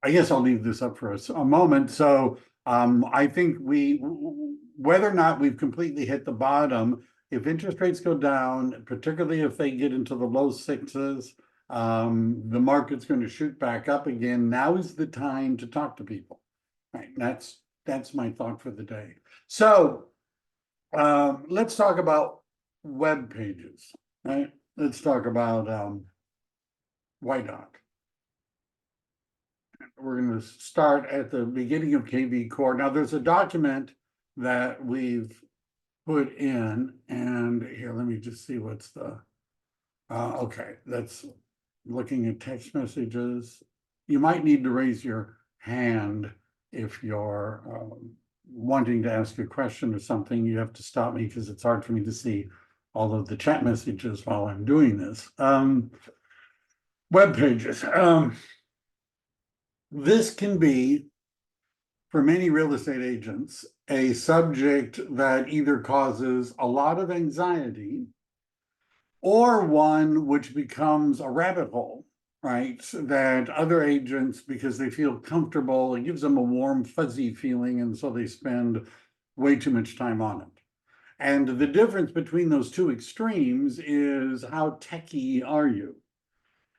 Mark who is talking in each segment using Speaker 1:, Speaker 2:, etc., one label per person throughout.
Speaker 1: I guess I'll leave this up for a moment. So I think whether or not we've completely hit the bottom, if interest rates go down, particularly if they get into the low sixes, the market's going to shoot back up again. Now is the time to talk to people. Right. That's my thought for the day. So let's talk about web pages. Right. Let's talk about why not? We're going to start at the beginning of kvCore. Now, there's a document that we've put in, and here, let me just see what's the, okay, that's looking at text messages. You might need to raise your hand if you're wanting to ask a question or something. You have to stop me because it's hard for me to see all of the chat messages while I'm doing this. Web pages. This can be, for many real estate agents, a subject that either causes a lot of anxiety or one which becomes a rabbit hole, right? That other agents, because they feel comfortable, it gives them a warm, fuzzy feeling, and so they spend way too much time on it. And the difference between those two extremes is how techie are you?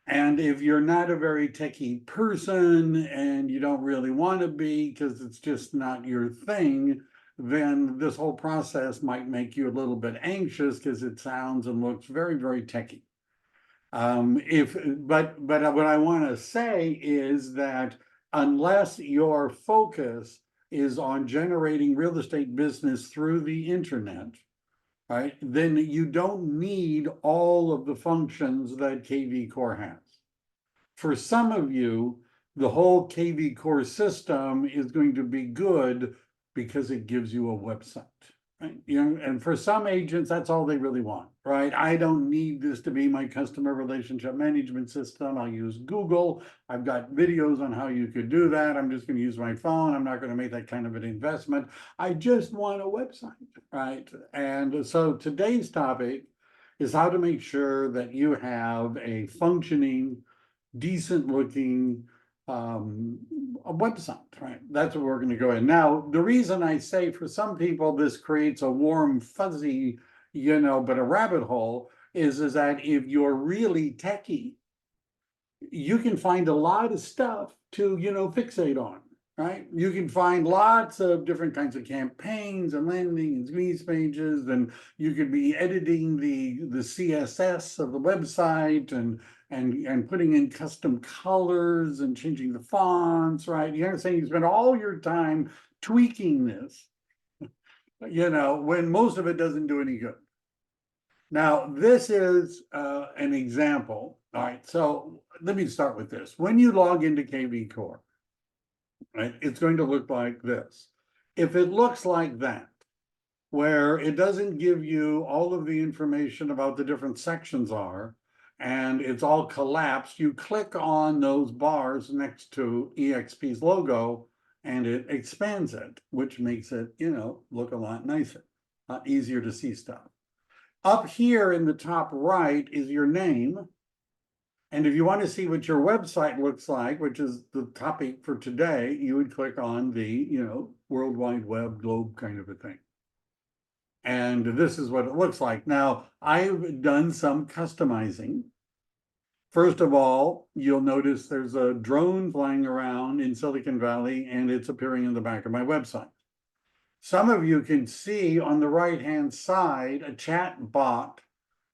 Speaker 1: And if you're not a very techie person and you don't really want to be because it's just not your thing, then this whole process might make you a little bit anxious because it sounds and looks very, very techie. But what I want to say is that unless your focus is on generating real estate business through the internet, right, then you don't need all of the functions that kvCore has. For some of you, the whole kvCore system is going to be good because it gives you a website, right? And for some agents, that's all they really want, right? I don't need this to be my customer relationship management system. I'll use Google. I've got videos on how you could do that. I'm just going to use my phone. I'm not going to make that kind of an investment. I just want a website, right? And so today's topic is how to make sure that you have a functioning, decent looking a website, right? That's what we're going to go in. Now, the reason I say for some people this creates a warm, fuzzy, but a rabbit hole is that if you're really techie, you can find a lot of stuff to, fixate on, right? You can find lots of different kinds of campaigns and landing and squeeze pages, and you could be editing the CSS of the website and putting in custom colors and changing the fonts, right? You understand? You spend all your time tweaking this, when most of it doesn't do any good. Now, this is an example. All right, so let me start with this. When you log into kvCore, right, it's going to look like this. If it looks like that, where it doesn't give you all of the information about the different sections are, and it's all collapsed, you click on those bars next to EXP's logo, and it expands it, which makes it, look a lot nicer, a lot easier to see stuff. Up here in the top right is your name. And if you want to see what your website looks like, which is the topic for today, you would click on the, World Wide Web globe kind of a thing. And this is what it looks like. Now, I've done some customizing. First of all, you'll notice there's a drone flying around in Silicon Valley, and it's appearing in the back of my website. Some of you can see on the right-hand side, a chat bot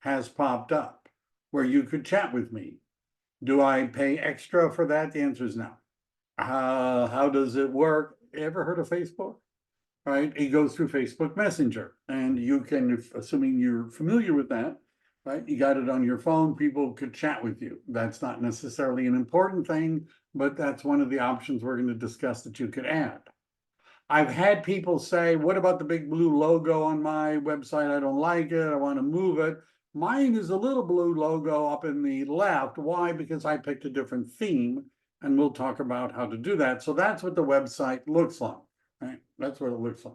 Speaker 1: has popped up where you could chat with me. Do I pay extra for that? The answer is no. How does it work? Ever heard of Facebook? Right? It goes through Facebook Messenger, and you can, assuming you're familiar with that, right? You got it on your phone, people could chat with you. That's not necessarily an important thing, but that's one of the options we're going to discuss that you could add. I've had people say, what about the big blue logo on my website? I don't like it. I want to move it. Mine is a little blue logo up in the left. Why? Because I picked a different theme, and we'll talk about how to do that. So that's what the website looks like, right? That's what it looks like.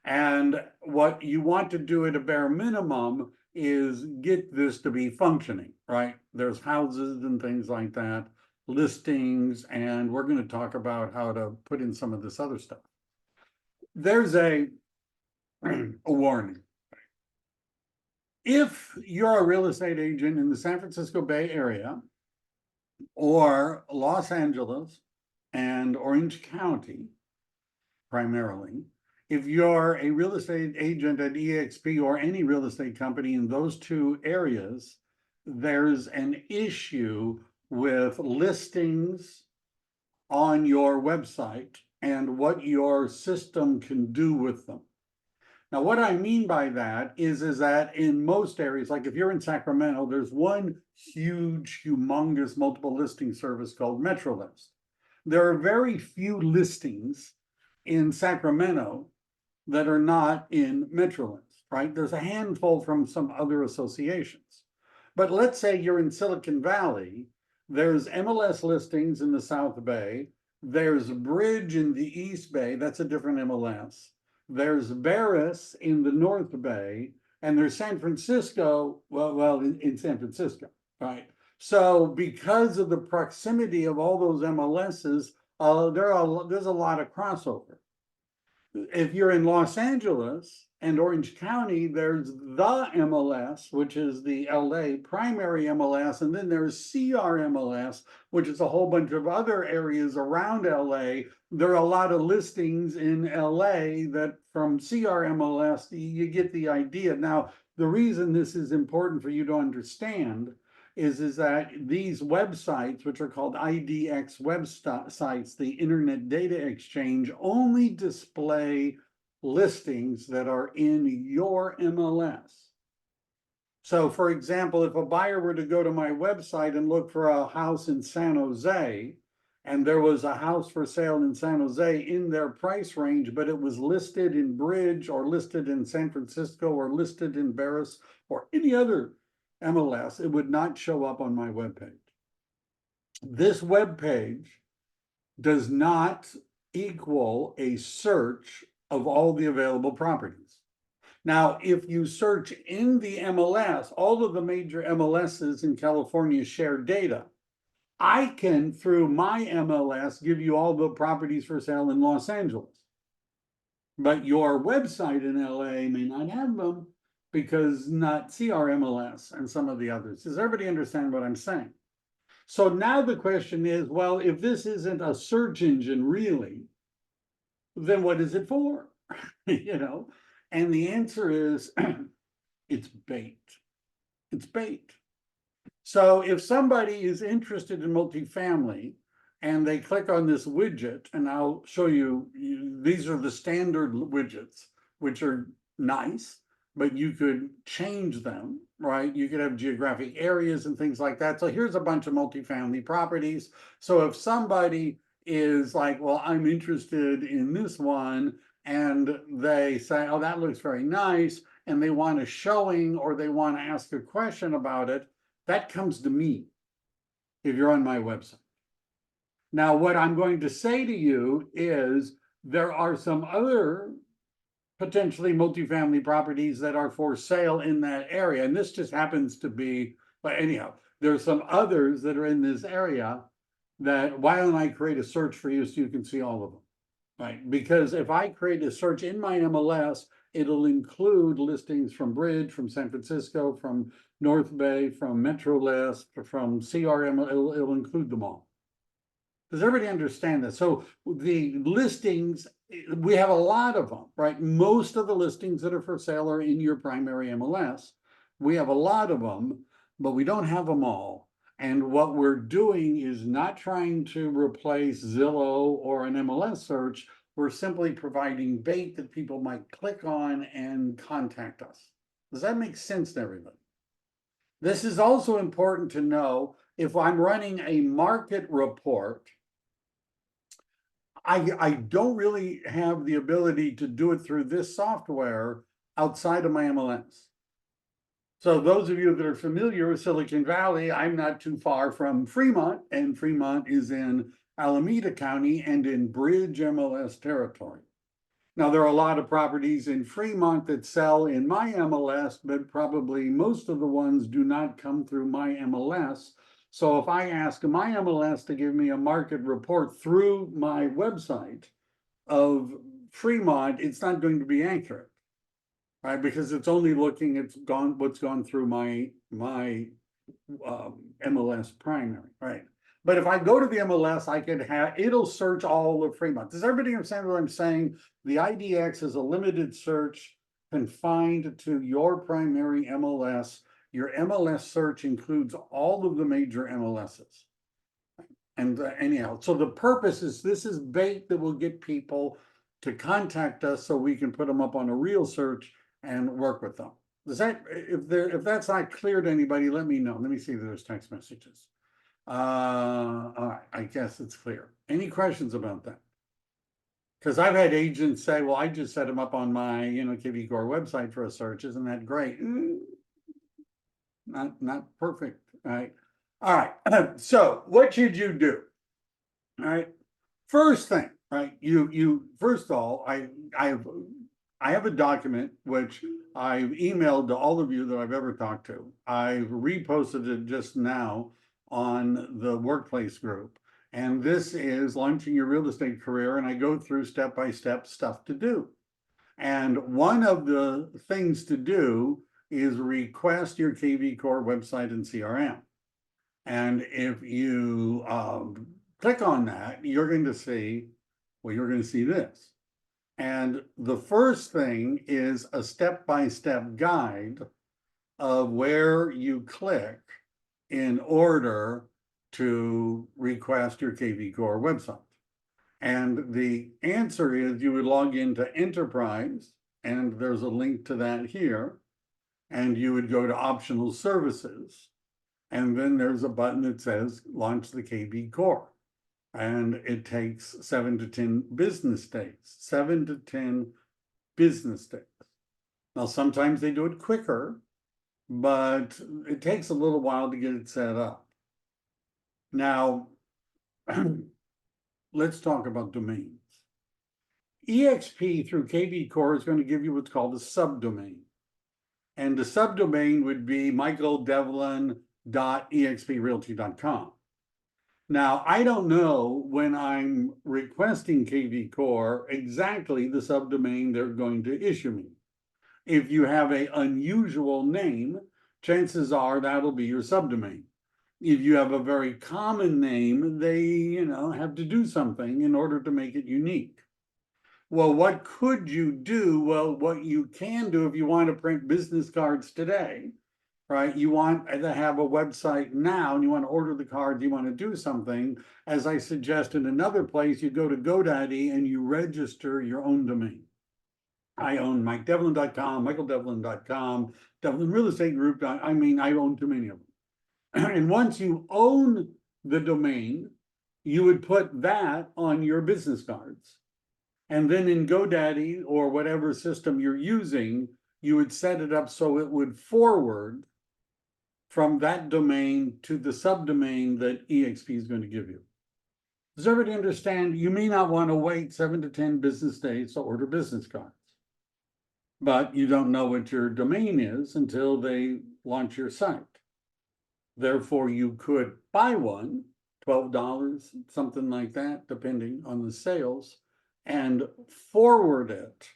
Speaker 1: And what you want to do at a bare minimum is get this to be functioning, right? There's houses and things like that. listings, and we're going to talk about how to put in some of this other stuff. There's a warning. If you're a real estate agent in the San Francisco Bay Area or Los Angeles and Orange County, primarily, if you're a real estate agent at eXp or any real estate company in those two areas, there's an issue with listings on your website and what your system can do with them. Now, what I mean by that is that in most areas, like if you're in Sacramento, there's one huge, humongous multiple listing service called MetroList. There are very few listings in Sacramento that are not in MetroList, right? There's a handful from some other associations. But let's say you're in Silicon Valley, there's MLS listings in the South Bay, there's Bridge in the East Bay, that's a different MLS. There's Barris in the North Bay, and there's San Francisco, in San Francisco, right? So because of the proximity of all those MLSs, there's a lot of crossover. If you're in Los Angeles and Orange County, there's the MLS, which is the LA primary MLS, and then there's CR MLS, which is a whole bunch of other areas around LA. There are a lot of listings in LA that from CR MLS, you get the idea. Now, the reason this is important for you to understand is that these websites, which are called IDX websites, the Internet Data Exchange, only display listings that are in your MLS. So for example, if a buyer were to go to my website and look for a house in San Jose, and there was a house for sale in San Jose in their price range, but it was listed in Bridge or listed in San Francisco or listed in Barris or any other MLS, it would not show up on my webpage. This webpage does not equal a search of all the available properties. Now, if you search in the MLS, all of the major MLSs in California share data. I can, through my MLS, give you all the properties for sale in Los Angeles. But your website in LA may not have them because not CRMLS and some of the others. Does everybody understand what I'm saying? So now the question is, well, if this isn't a search engine really, then what is it for? You know? And the answer is it's bait. It's bait. So if somebody is interested in multifamily and they click on this widget, and I'll show you, these are the standard widgets, which are nice, but you could change them, right? You could have geographic areas and things like that. So here's a bunch of multifamily properties. So if somebody is like, well, I'm interested in this one, and they say, oh, that looks very nice, and they want a showing or they want to ask a question about it, that comes to me if you're on my website. Now, what I'm going to say to you is there are some other potentially multifamily properties that are for sale in that area. And this just happens to be, but anyhow, there's some others that are in this area that, why don't I create a search for you so you can see all of them, right? Because if I create a search in my MLS, it'll include listings from Bridge, from San Francisco, from North Bay, from MetroList, from CRM, it'll include them all. Does everybody understand that? So the listings, we have a lot of them, right? Most of the listings that are for sale are in your primary MLS. We have a lot of them, but we don't have them all. And what we're doing is not trying to replace Zillow or an MLS search. We're simply providing bait that people might click on and contact us. Does that make sense to everybody? This is also important to know. If I'm running a market report, I don't really have the ability to do it through this software outside of my MLS. So those of you that are familiar with Silicon Valley, I'm not too far from Fremont, and Fremont is in Alameda County and in Bridge MLS territory. Now, there are a lot of properties in Fremont that sell in my MLS, but probably most of the ones do not come through my MLS So if I ask my MLS to give me a market report through my website of Fremont, it's not going to be accurate, right? Because it's only looking at what's gone through my MLS primary, right? But if I go to the MLS, I could have, it'll search all of Fremont. Does everybody understand what I'm saying? The IDX is a limited search confined to your primary MLS. Your MLS search includes all of the major MLSs. And anyhow, so the purpose is, this is bait that will get people to contact us so we can put them up on a real search and work with them. Does that, if that's not clear to anybody, let me know. Let me see if there's text messages. All right, I guess it's clear. Any questions about that? Because I've had agents say, well, I just set them up on my, kvCore website for a search. Isn't that great? Not perfect, right? All right, so what should you do? All right, first thing, right? You first of all, I have a document which I've emailed to all of you that I've ever talked to. I've reposted it just now on the workplace group. And this is launching your real estate career. And I go through step-by-step stuff to do. And one of the things to do is request your kvCore website and CRM. And if you click on that, you're going to see, well, you're going to see this. And the first thing is a step-by-step guide of where you click in order to request your kvCore website. And the answer is you would log into Enterprise, and there's a link to that here, and you would go to Optional Services, and then there's a button that says Launch the kvCore. And it takes 7 to 10 business days, 7 to 10 business days. Now, sometimes they do it quicker, but it takes a little while to get it set up. Now, let's talk about domains. EXP through kvCore is going to give you what's called a subdomain. And the subdomain would be michael.devlin.exprealty.com. Now, I don't know when I'm requesting kvCore exactly the subdomain they're going to issue me. If you have an unusual name, chances are that'll be your subdomain. If you have a very common name, they, have to do something in order to make it unique. Well, what could you do? Well, what you can do if you want to print business cards today, right? You want to have a website now and you want to order the cards, you want to do something. As I suggest in another place, you go to GoDaddy and you register your own domain. I own michael.devlin.com, michael.devlin.com, Devlin Real Estate Group. I own too many of them. And once you own the domain, you would put that on your business cards. And then in GoDaddy or whatever system you're using, you would set it up so it would forward from that domain to the subdomain that EXP is going to give you. Does everybody understand? You may not want to wait 7 to 10 business days to order business cards, but you don't know what your domain is until they launch your site. Therefore, you could buy one, $12, something like that, depending on the sales, and forward it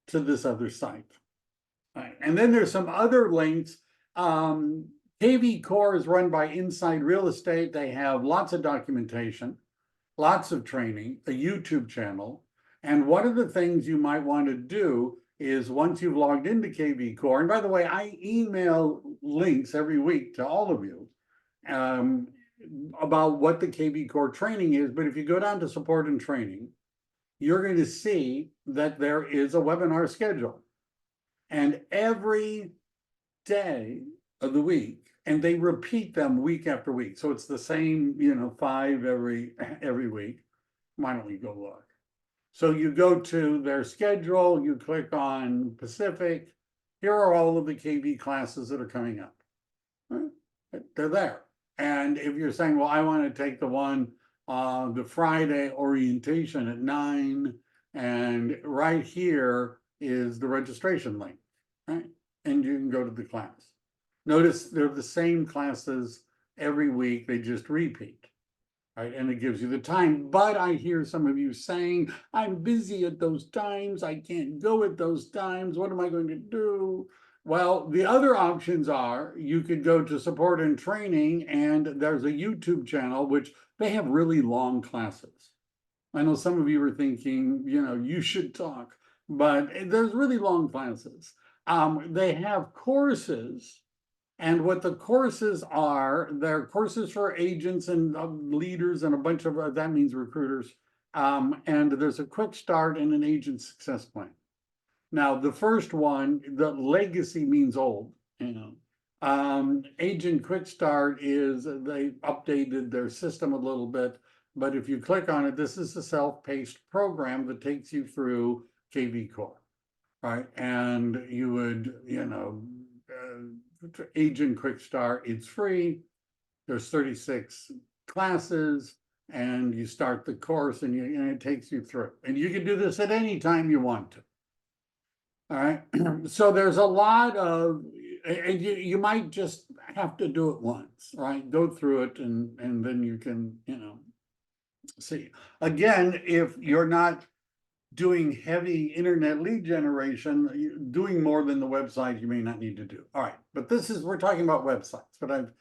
Speaker 1: to this other site. Right. And then there's some other links. kvCore is run by Inside Real Estate. They have lots of documentation, lots of training, a YouTube channel. And one of the things you might want to do is once you've logged into kvCore, and by the way, I email links every week to all of you about what the kvCore training is. But if you go down to support and training, you're going to see that there is a webinar schedule. And every day of the week, and they repeat them week after week. So it's the same, 5 every week. Why don't we go look? So you go to their schedule, you click on Pacific. Here are all of the KV classes that are coming up. They're there. And if you're saying, well, I want to take the one, the Friday orientation at 9, and right here is the registration link, right? And you can go to the class. Notice they're the same classes every week they just repeat. Right, and it gives you the time. But I hear some of you saying, I'm busy at those times, I can't go at those times, what am I going to do? Well, the other options are you could go to support and training, and there's a YouTube channel which they have really long classes. I know some of you are thinking, you should talk, but there's really long classes. They have courses, and what the courses are, they're courses for agents and leaders and a bunch of, that means recruiters. And there's a quick start and an agent success plan. Now, the first one, the legacy means old, Agent Quick Start is they updated their system a little bit, but if you click on it, this is a self-paced program that takes you through kvCore, right? And you would, Agent Quick Start, it's free. There's 36 classes, and you start the course, and it takes you through. And you can do this at any time you want to. All right. So there's a lot of, and you might just have to do it once, right? Go through it, and then you can, see. Again, if you're not doing heavy internet lead generation, doing more than the website you may not need to do. All right, but we're talking about websites, but I've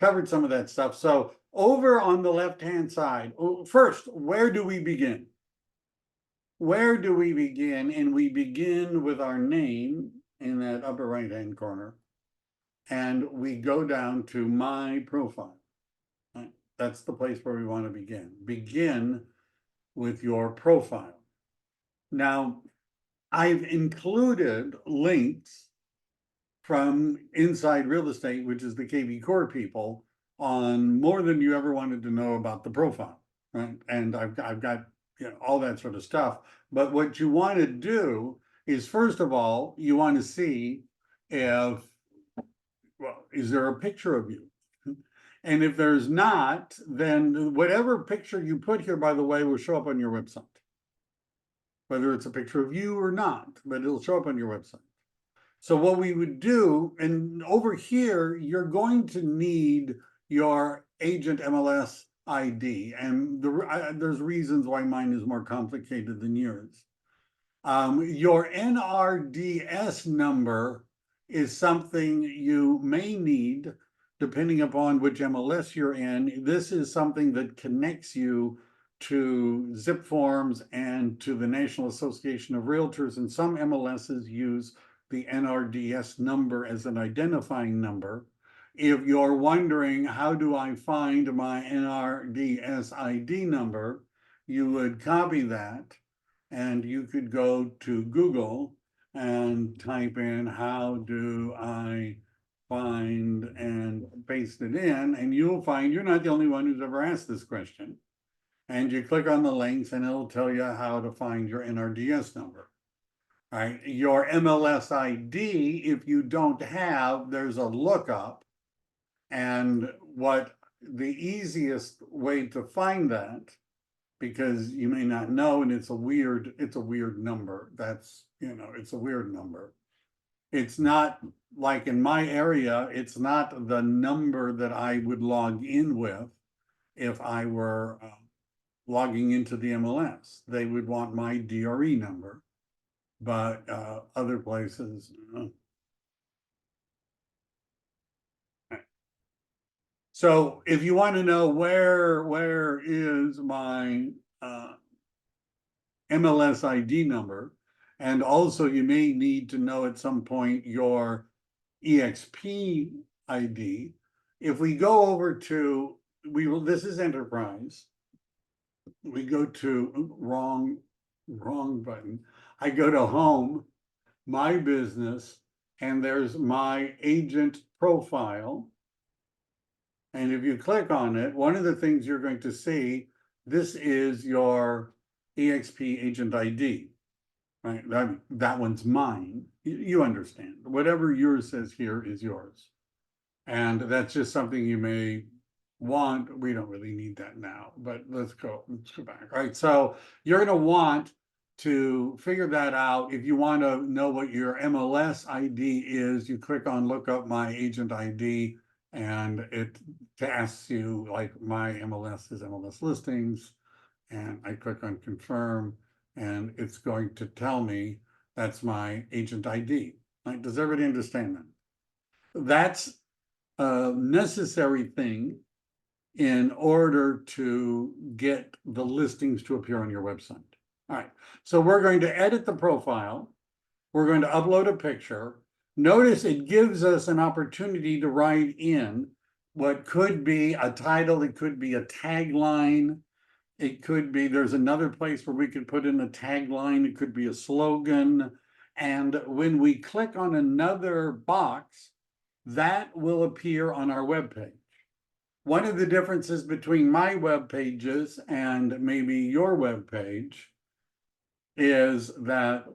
Speaker 1: covered some of that stuff. So over on the left-hand side, first, where do we begin? Where do we begin? And we begin with our name in that upper right-hand corner, and we go down to my profile. Right? That's the place where we want to begin. Begin with your profile. Now, I've included links from Inside Real Estate, which is the kvCore people, on more than you ever wanted to know about the profile, right? And I've got all that sort of stuff. But what you want to do is, first of all, you want to see if, is there a picture of you? And if there's not, then whatever picture you put here, by the way, will show up on your website. Whether it's a picture of you or not, but it'll show up on your website. So what we would do, and over here, you're going to need your agent MLS ID, and there's reasons why mine is more complicated than yours. Your NRDS number is something you may need depending upon which MLS you're in. This is something that connects you to zip forms and to the National Association of Realtors, and some MLSs use the NRDS number as an identifying number. If you're wondering, how do I find my NRDS ID number, you would copy that, and you could go to Google and type in, how do I find, and paste it in, and you'll find you're not the only one who's ever asked this question. And you click on the links, and it'll tell you how to find your NRDS number. All right, your MLS ID, if you don't have, there's a lookup. And what the easiest way to find that, because you may not know, and it's a weird number. That's, it's a weird number. It's not like in my area, it's not the number that I would log in with if I were logging into the MLS. They would want my DRE number, but other places. So if you want to know where is my MLS ID number, and also you may need to know at some point your EXP ID. If we go over to, this is enterprise. We go to wrong button. I go to home, my business, and there's my agent profile. And if you click on it, one of the things you're going to see, this is your EXP agent ID, right? That one's mine. You understand. Whatever yours says here is yours. And that's just something you may want. We don't really need that now, but let's go back. All right, so you're going to want to figure that out. If you want to know what your MLS ID is, you click on look up my agent ID, And it asks you, like, my MLS is MLS listings, and I click on confirm, and it's going to tell me that's my agent ID. Like, does everybody understand that? That's a necessary thing in order to get the listings to appear on your website. All right, so we're going to edit the profile. We're going to upload a picture. Notice it gives us an opportunity to write in what could be a title, it could be a tagline, it could be, there's another place where we could put in a tagline, it could be a slogan. And when we click on another box, that will appear on our web page. One of the differences between my web pages and maybe your web page is that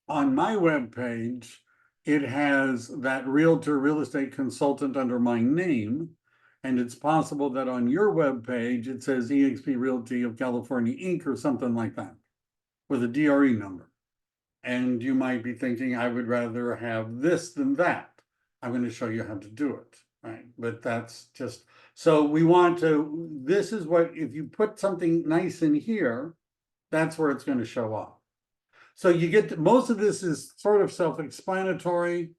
Speaker 1: on my web page, it has that realtor, real estate consultant under my name. And it's possible that on your web page, it says eXp Realty of California, Inc. or something like that with a DRE number. And you might be thinking, I would rather have this than that. I'm going to show you how to do it, right? But that's just, so we want to, this is what, if you put something nice in here, that's where it's going to show up. So you get, most of this is sort of self-explanatory.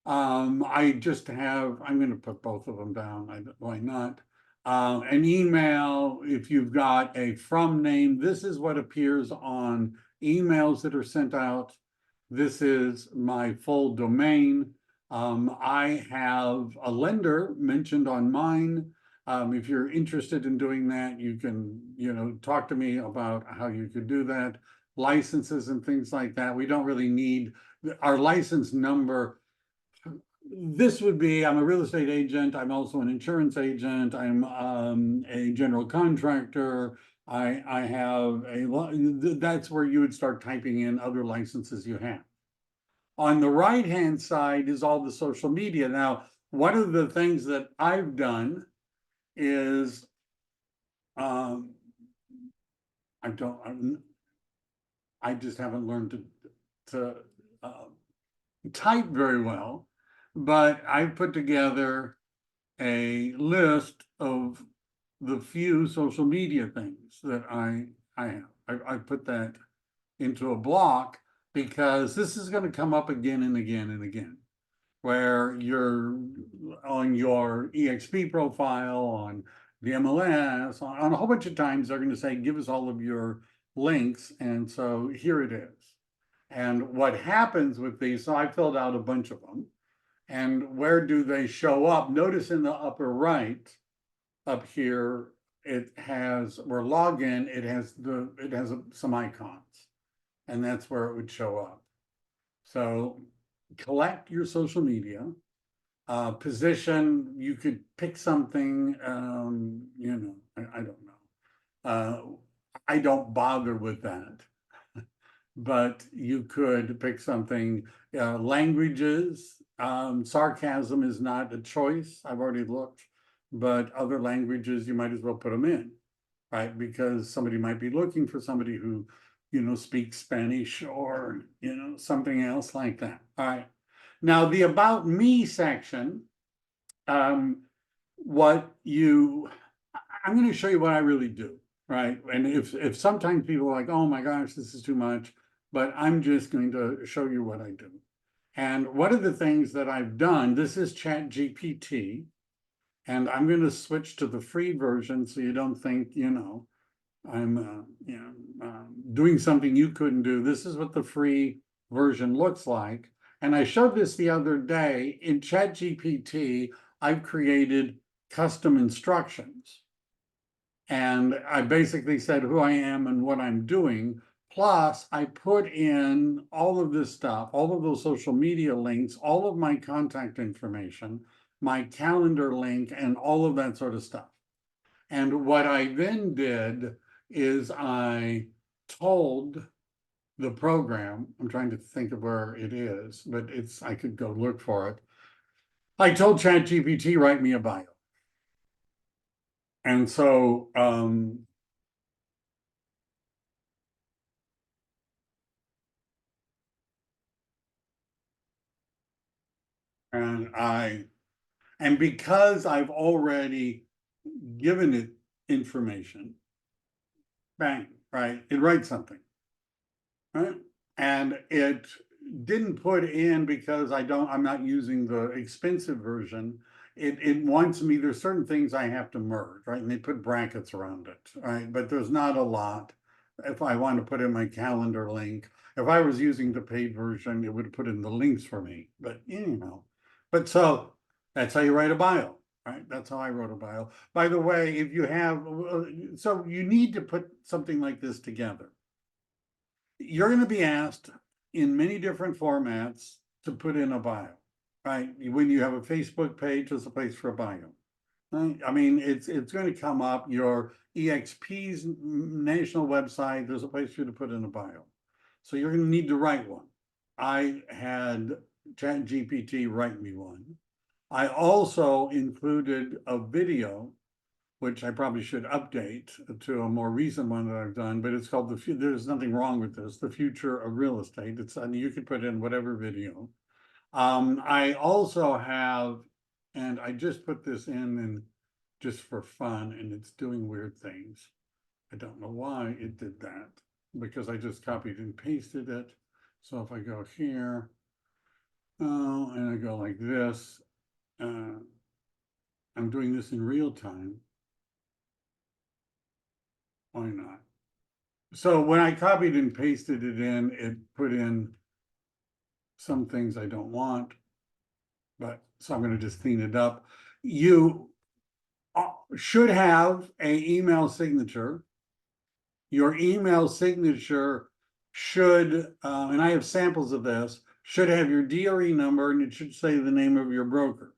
Speaker 1: I just have, I'm going to put both of them down. Why not? An email, if you've got a from name, this is what appears on emails that are sent out. This is my full domain. I have a lender mentioned on mine. If you're interested in doing that, you can, talk to me about how you could do that. Licenses and things like that. We don't really need our license number. This would be, I'm a real estate agent. I'm also an insurance agent. I'm a general contractor. I have that's where you would start typing in other licenses you have. On the right-hand side is all the social media. Now, one of the things that I've done is I don't, I just haven't learned to type very well, but I put together a list of the few social media things that I have. I put that into a block because this is going to come up again and again and again, where you're on your EXP profile, on the MLS, on a whole bunch of times they're going to say, give us all of your links. And so here it is. And what happens with these, so I filled out a bunch of them. And where do they show up? Notice in the upper right up here, it has, where login, it has some icons, and that's where it would show up. So collect your social media, position, you could pick something, I don't know. I don't bother with that. But you could pick something, languages, sarcasm is not a choice, I've already looked, but other languages, you might as well put them in, right? Because somebody might be looking for somebody who, speaks Spanish or, something else like that. All right. Now, the About Me section, I'm going to show you what I really do, right? And if sometimes people are like, oh my gosh, this is too much, but I'm just going to show you what I do. And one of the things that I've done, this is ChatGPT, and I'm going to switch to the free version so you don't think, I'm doing something you couldn't do. This is what the free version looks like. And I showed this the other day in ChatGPT. I've created custom instructions. And I basically said who I am and what I'm doing. Plus, I put in all of this stuff, all of those social media links, all of my contact information, my calendar link, and all of that sort of stuff. And what I then did is I told the program, I'm trying to think of where it is, but I could go look for it. I told ChatGPT, write me a bio. And so, and And because I've already given it information, bang, right, it writes something, right? And it didn't put in, because I'm not using the expensive version. It wants me, there's certain things I have to merge, right? And they put brackets around it, right? But there's not a lot. If I want to put in my calendar link, if I was using the paid version, it would have put in the links for me. But but so that's how you write a bio, right? That's how I wrote a bio. By the way, if you have, so you need to put something like this together. You're going to be asked in many different formats to put in a bio, right? When you have a Facebook page, there's a place for a bio. Right? I mean, it's going to come up. Your EXP's national website, there's a place for you to put in a bio. So you're going to need to write one. I had ChatGPT write me one. I also included a video, which I probably should update to a more recent one that I've done, but it's called there's nothing wrong with this, the future of real estate. It's, I mean, you could put in whatever video. I also have, and I just put this in and just for fun, and it's doing weird things. I don't know why it did that, because I just copied and pasted it. So if I go here, and I go like this, I'm doing this in real time. Why not? So when I copied and pasted it in, it put in some things I don't want, but so I'm going to just clean it up. You should have an email signature. Your email signature should, and I have samples of this, should have your DRE number, and it should say the name of your broker.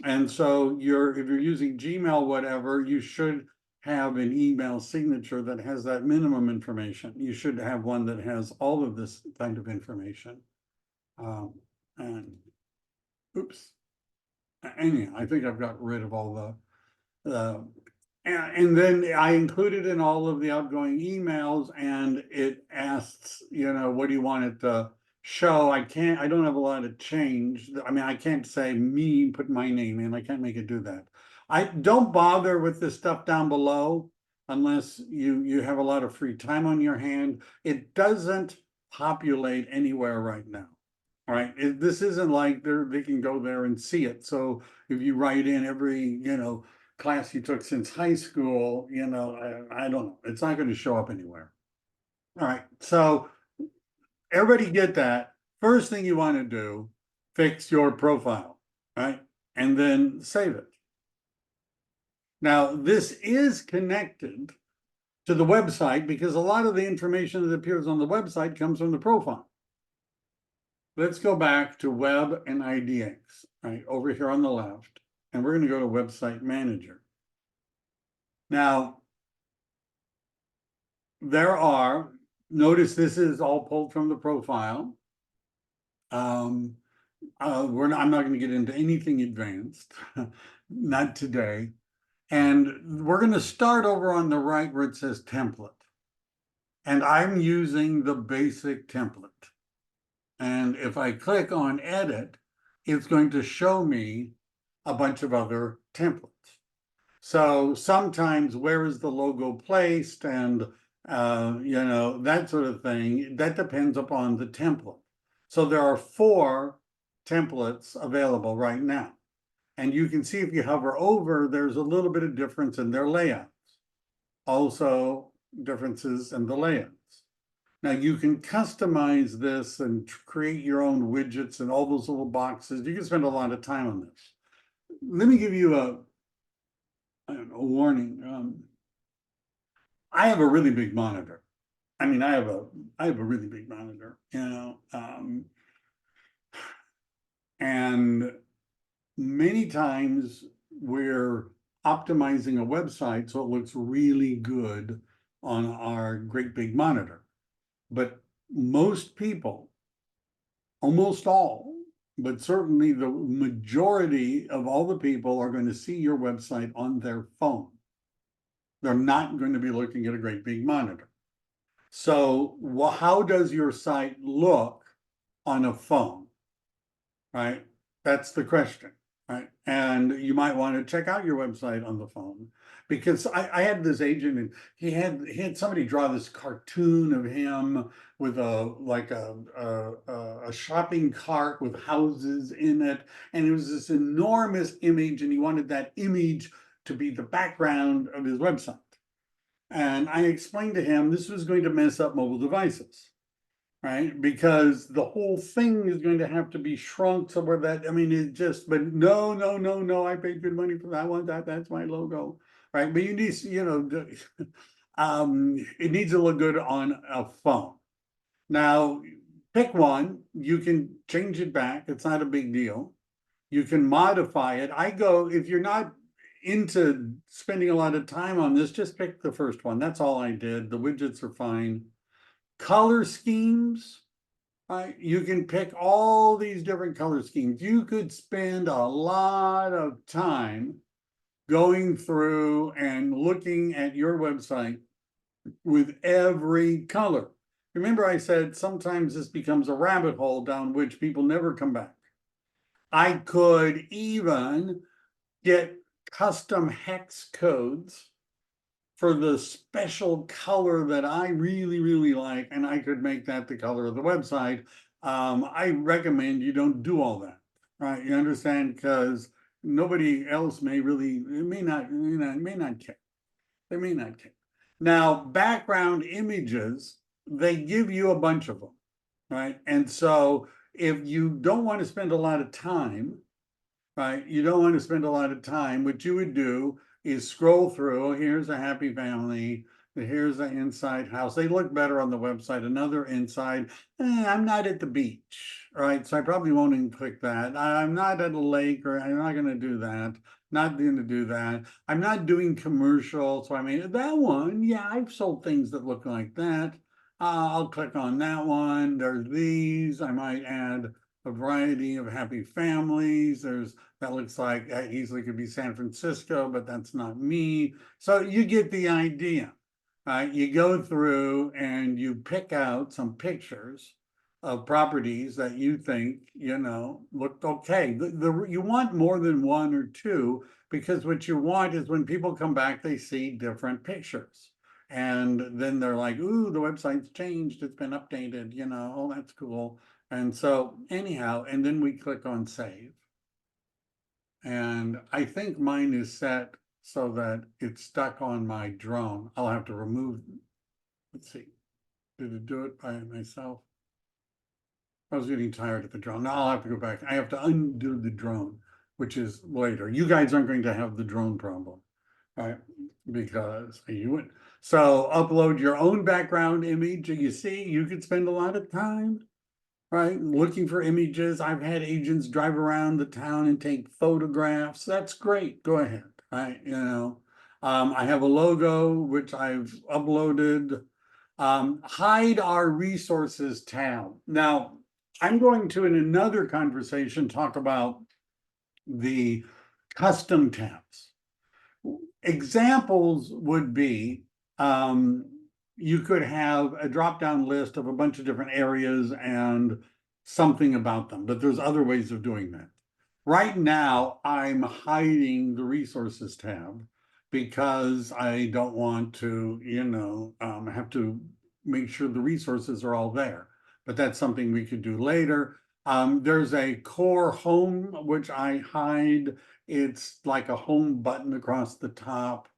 Speaker 1: And so if you're using Gmail, whatever, you should have an email signature that has that minimum information. You should have one that has all of this kind of information. And oops. Anyhow, I think I've got rid of all and then I included in all of the outgoing emails, and it asks, what do you want it to show? I don't have a lot of change. I mean, I can't say me, put my name in. I can't make it do that. I don't bother with this stuff down below unless you have a lot of free time on your hand. It doesn't populate anywhere right now. All right. This isn't like they can go there and see it. So if you write in every, class you took since high school, I don't know. It's not going to show up anywhere. All right. So everybody get that. First thing you want to do, fix your profile, right? And then save it. Now, this is connected to the website because a lot of the information that appears on the website comes from the profile. Let's go back to Web and IDX, right, over here on the left, and we're going to go to Website Manager. Now, notice this is all pulled from the profile. I'm not going to get into anything advanced, not today. And we're going to start over on the right where it says template. And I'm using the basic template. And if I click on edit, it's going to show me a bunch of other templates. So sometimes where is the logo placed and, that sort of thing, that depends upon the template. So there are 4 templates available right now. And you can see if you hover over, there's a little bit of difference in their layouts. Also differences in the layouts. Now you can customize this and create your own widgets and all those little boxes. You can spend a lot of time on this. Let me give you a warning. I have a really big monitor. I mean, I have a really big monitor, and many times we're optimizing a website so it looks really good on our great big monitor. But most people, almost all, but certainly the majority of all the people are going to see your website on their phone. They're not going to be looking at a great big monitor. So how does your site look on a phone, right? That's the question. right? And you might want to check out your website on the phone. Because I had this agent and he had somebody draw this cartoon of him with a shopping cart with houses in it. And it was this enormous image, and he wanted that image to be the background of his website. And I explained to him this was going to mess up mobile devices, right? Because the whole thing is going to have to be shrunk so where that, I mean, it just, but no, no, no, no, I paid good money for that one. That's my logo, right? But you need, it needs to look good on a phone. Now, pick one, you can change it back. It's not a big deal. You can modify it. If you're not into spending a lot of time on this, just pick the first one. That's all I did. The widgets are fine. Color schemes, you can pick all these different color schemes. You could spend a lot of time going through and looking at your website with every color. Remember, I said sometimes this becomes a rabbit hole down which people never come back. I could even get custom hex codes for the special color that I really, really like, and I could make that the color of the website. I recommend you don't do all that, right? You understand? Because nobody else may not care. They may not care. Now, background images, they give you a bunch of them, right? And so if you don't want to spend a lot of time, right? You don't want to spend a lot of time. What you would do is scroll through. Here's a happy family. Here's an inside house. They look better on the website. Another inside. I'm not at the beach, right? So I probably won't even click that. I'm not at a lake, or I'm not going to do that. Not going to do that. I'm not doing commercial. So I mean, that one, yeah, I've sold things that look like that. I'll click on that one. There's these. I might add a variety of happy families. That looks like that easily could be San Francisco, but that's not me. So you get the idea. You go through and you pick out some pictures of properties that you think, look okay. You want more than one or two, because what you want is when people come back, they see different pictures. And then they're like, ooh, the website's changed. It's been updated, oh, that's cool. And so anyhow, and then we click on save. And I think mine is set so that it's stuck on my drone. I'll have to remove, let's see, did it do it by myself? I was getting tired of the drone. Now I'll have to go back. I have to undo the drone, which is later. You guys aren't going to have the drone problem, right? Because you would. So upload your own background image. You see, you could spend a lot of time, right, looking for images. I've had agents drive around the town and take photographs. That's great. Go ahead. I have a logo which I've uploaded. Hide our resources tab. Now, I'm going to, in another conversation, talk about the custom tabs. Examples would be, you could have a drop-down list of a bunch of different areas and something about them, but there's other ways of doing that. Right now, I'm hiding the resources tab because I don't want to, have to make sure the resources are all there. But that's something we could do later. There's a core home, which I hide. It's like a home button across the top.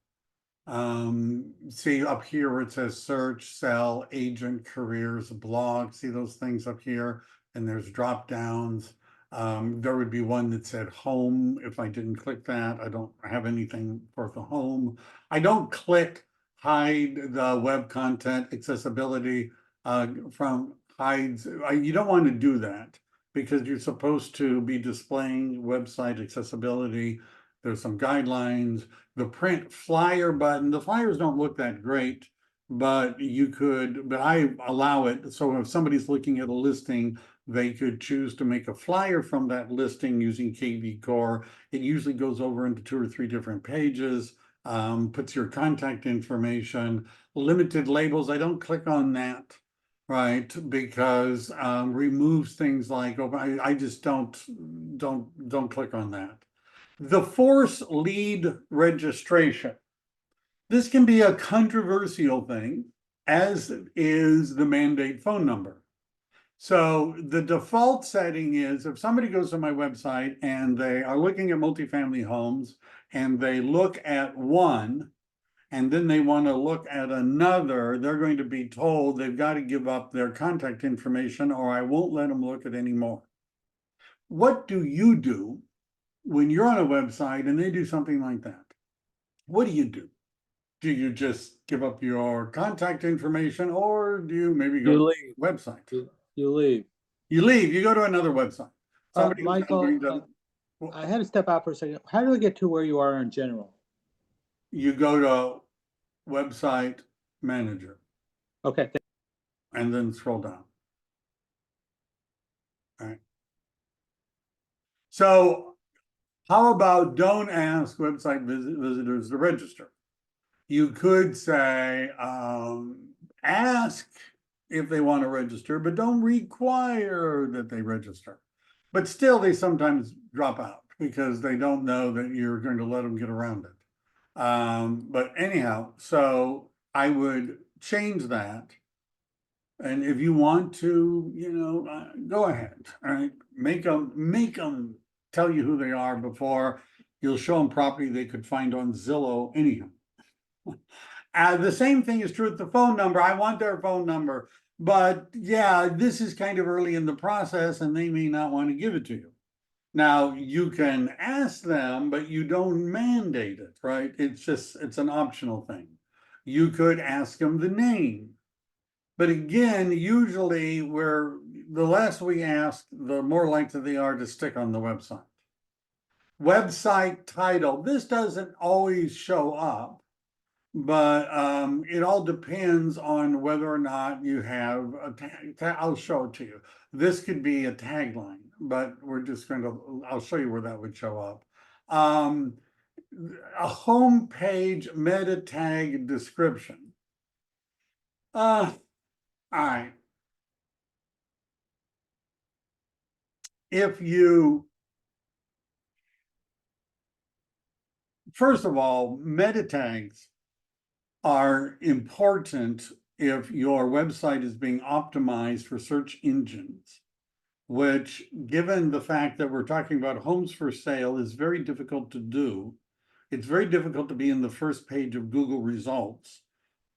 Speaker 1: See up here where it says search, sell, agent, careers, blog. See those things up here? And there's drop downs. There would be one that said home. If I didn't click that, I don't have anything for the home. I don't click hide the web content accessibility from hides. You don't want to do that because you're supposed to be displaying website accessibility. There's some guidelines. The print flyer button, the flyers don't look that great, but I allow it. So if somebody's looking at a listing, they could choose to make a flyer from that listing using kvCore. It usually goes over into 2 or 3 different pages, puts your contact information, limited labels. I don't click on that, right? Because removes things like, I just don't click on that. The force lead registration. This can be a controversial thing, as is the mandate phone number. So the default setting is if somebody goes to my website and they are looking at multifamily homes and they look at one and then they want to look at another, they're going to be told they've got to give up their contact information or I won't let them look at any more. What do you do when you're on a website and they do something like that? What do you do? Do you just give up your contact information or do you maybe go
Speaker 2: You
Speaker 1: to
Speaker 2: leave.
Speaker 1: the website?
Speaker 2: You leave.
Speaker 1: You leave, you go to another website. Somebody who's going
Speaker 2: Michael,
Speaker 1: to,
Speaker 2: I had to step out for a second. How do we get to where you are in general?
Speaker 1: you go to website manager
Speaker 2: Okay.
Speaker 1: and then scroll down. All right. So how about don't ask website visitors to register? You could say, ask if they want to register, but don't require that they register. But still, they sometimes drop out because they don't know that you're going to let them get around it. But anyhow, so I would change that. And if you want to, go ahead. All right, make them tell you who they are before you'll show them property they could find on Zillow anyhow. The same thing is true with the phone number. I want their phone number, but yeah, this is kind of early in the process and they may not want to give it to you. Now, you can ask them, but you don't mandate it, right? It's an optional thing. You could ask them the name. But again, usually the less we ask, the more likely they are to stick on the website. Website title, this doesn't always show up, but it all depends on whether or not you have a tag. I'll show it to you. This could be a tagline, but I'll show you where that would show up. A home page meta tag description. All right. First of all, meta tags are important if your website is being optimized for search engines, which, given the fact that we're talking about homes for sale, is very difficult to do. It's very difficult to be in the first page of Google results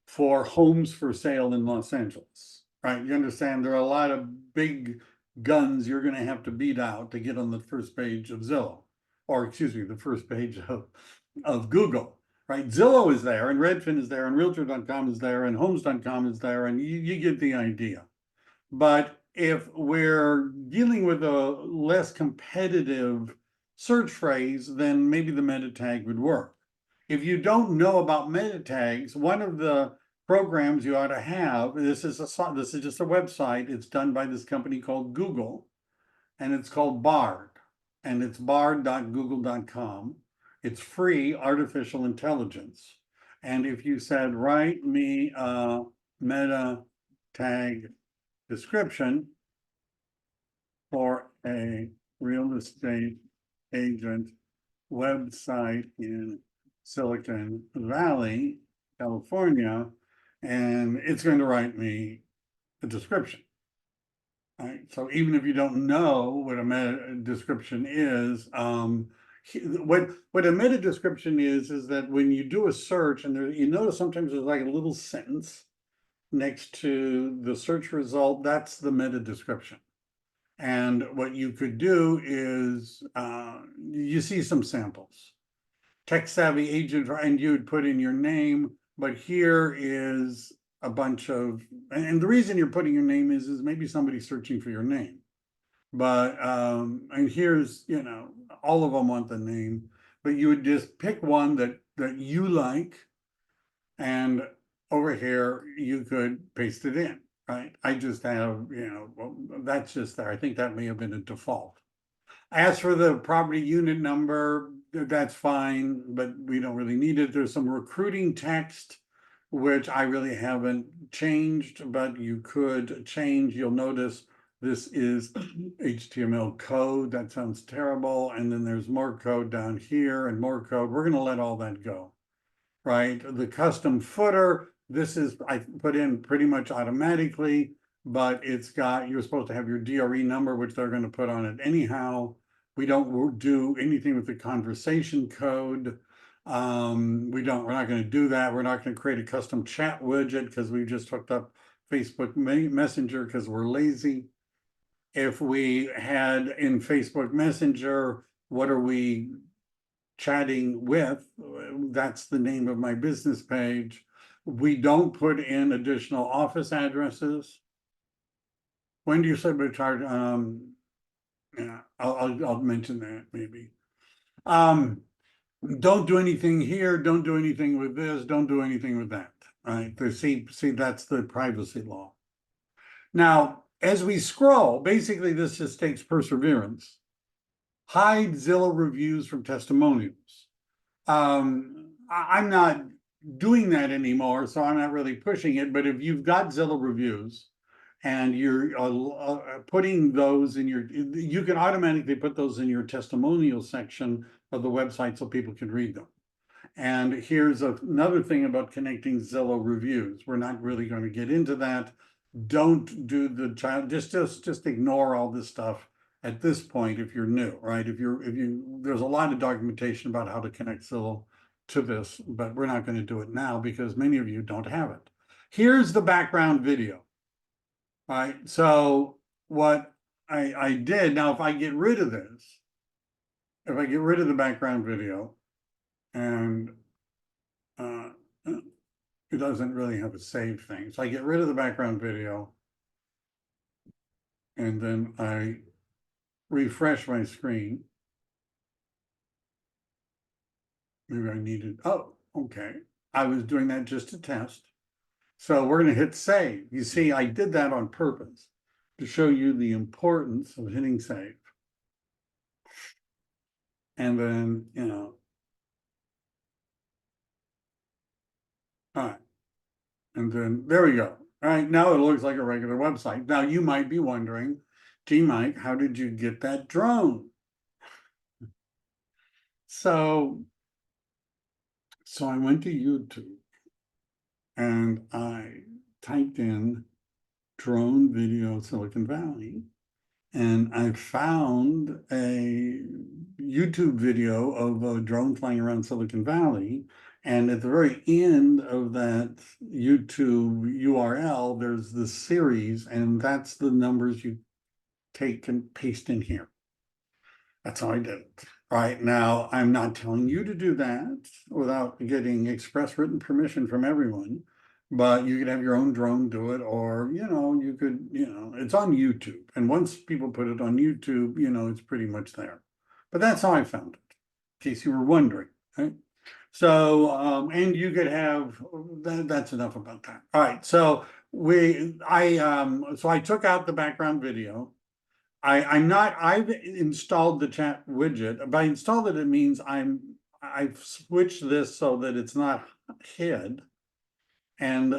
Speaker 1: for homes for sale in Los Angeles, right? You understand there are a lot of big guns you're going to have to beat out to get on the first page of Zillow, or excuse me, the first page of Google, right? Zillow is there and Redfin is there and Realtor.com is there and Homes.com is there, and you get the idea. But if we're dealing with a less competitive search phrase, then maybe the meta tag would work. If you don't know about meta tags, one of the programs you ought to have, this is just a website. It's done by this company called Google, and it's called Bard, and it's bard.google.com. It's free artificial intelligence. And if you said, write me a meta tag description for a real estate agent website in Silicon Valley, California, and it's going to write me a description. All right, so even if you don't know what a meta description is, what a meta description is that when you do a search and you notice sometimes there's like a little sentence next to the search result, that's the meta description. And what you could do is you see some samples. Tech savvy agent, and you would put in your name, but here is a bunch of, and the reason you're putting your name is maybe somebody's searching for your name. But and here's, all of them want the name, but you would just pick one that you like, and over here you could paste it in, right? I just have, well, that's just there. I think that may have been a default. As for the property unit number, that's fine, but we don't really need it. There's some recruiting text, which I really haven't changed, but you could change. You'll notice This is HTML code. That sounds terrible. And then there's more code down here and more code. We're going to let all that go, right? The custom footer, this is, I put in pretty much automatically, but it's got, you're supposed to have your DRE number, which they're going to put on it anyhow. We don't do anything with the conversation code. We're not going to do that. We're not going to create a custom chat widget because we just hooked up Facebook Messenger because we're lazy. If we had in Facebook Messenger, what are we chatting with? That's the name of my business page. We don't put in additional office addresses. When do you say we charge? Yeah, I'll mention that maybe. Don't do anything here. Don't do anything with this. Don't do anything with that. Right? See, that's the privacy law. Now, as we scroll, basically this just takes perseverance. Hide Zillow reviews from testimonials. I'm not doing that anymore, so I'm not really pushing it. But if you've got Zillow reviews and you're putting those in you can automatically put those in your testimonial section of the website so people can read them. And here's another thing about connecting Zillow reviews. We're not really going to get into that. Don't do the child, just ignore all this stuff at this point if you're new, right? There's a lot of documentation about how to connect Zillow to this, but we're not going to do it now because many of you don't have it. Here's the background video. All right, so what I did, now if I get rid of this, if I get rid of the background video, and it doesn't really have a save thing. So I get rid of the background video, and then I refresh my screen. Maybe I needed, oh, okay. I was doing that just to test. So we're going to hit save. You see, I did that on purpose to show you the importance of hitting save. And then, all right. And then there we go. All right, now it looks like a regular website. Now you might be wondering, gee, Mike, how did you get that drone? So I went to YouTube and I typed in drone video Silicon Valley, and I found a YouTube video of a drone flying around Silicon Valley. And at the very end of that YouTube URL, there's the series, and that's the numbers you take and paste in here. That's how I did it. Right now, I'm not telling you to do that without getting express written permission from everyone, but you could have your own drone do it, or, you could, it's on YouTube. And once people put it on YouTube, it's pretty much there. But that's how I found it, in case you were wondering, right? So, and you could have, that's enough about that. All right, so I took out the background video. I've installed the chat widget. By installed it means I've switched this so that it's not hid. And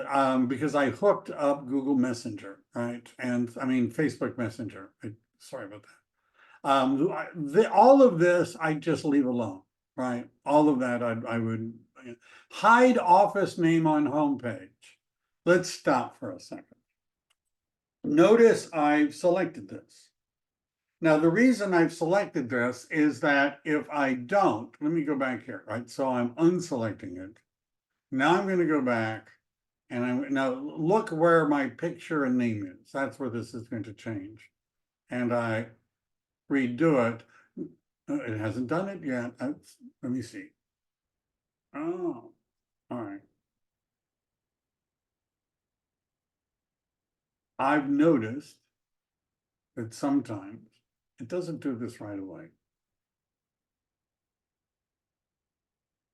Speaker 1: because I hooked up Google Messenger, right? And I mean, Facebook Messenger. Sorry about that. All of this, I just leave alone, right? All of that, I would hide office name on homepage. Let's stop for a second. Notice I've selected this. Now, the reason I've selected this is that if I don't, let me go back here, right? So I'm unselecting it. Now I'm going to go back and now look where my picture and name is. That's where this is going to change. And I redo it. It hasn't done it yet. Let me see. Oh, all right. I've noticed that sometimes it doesn't do this right away.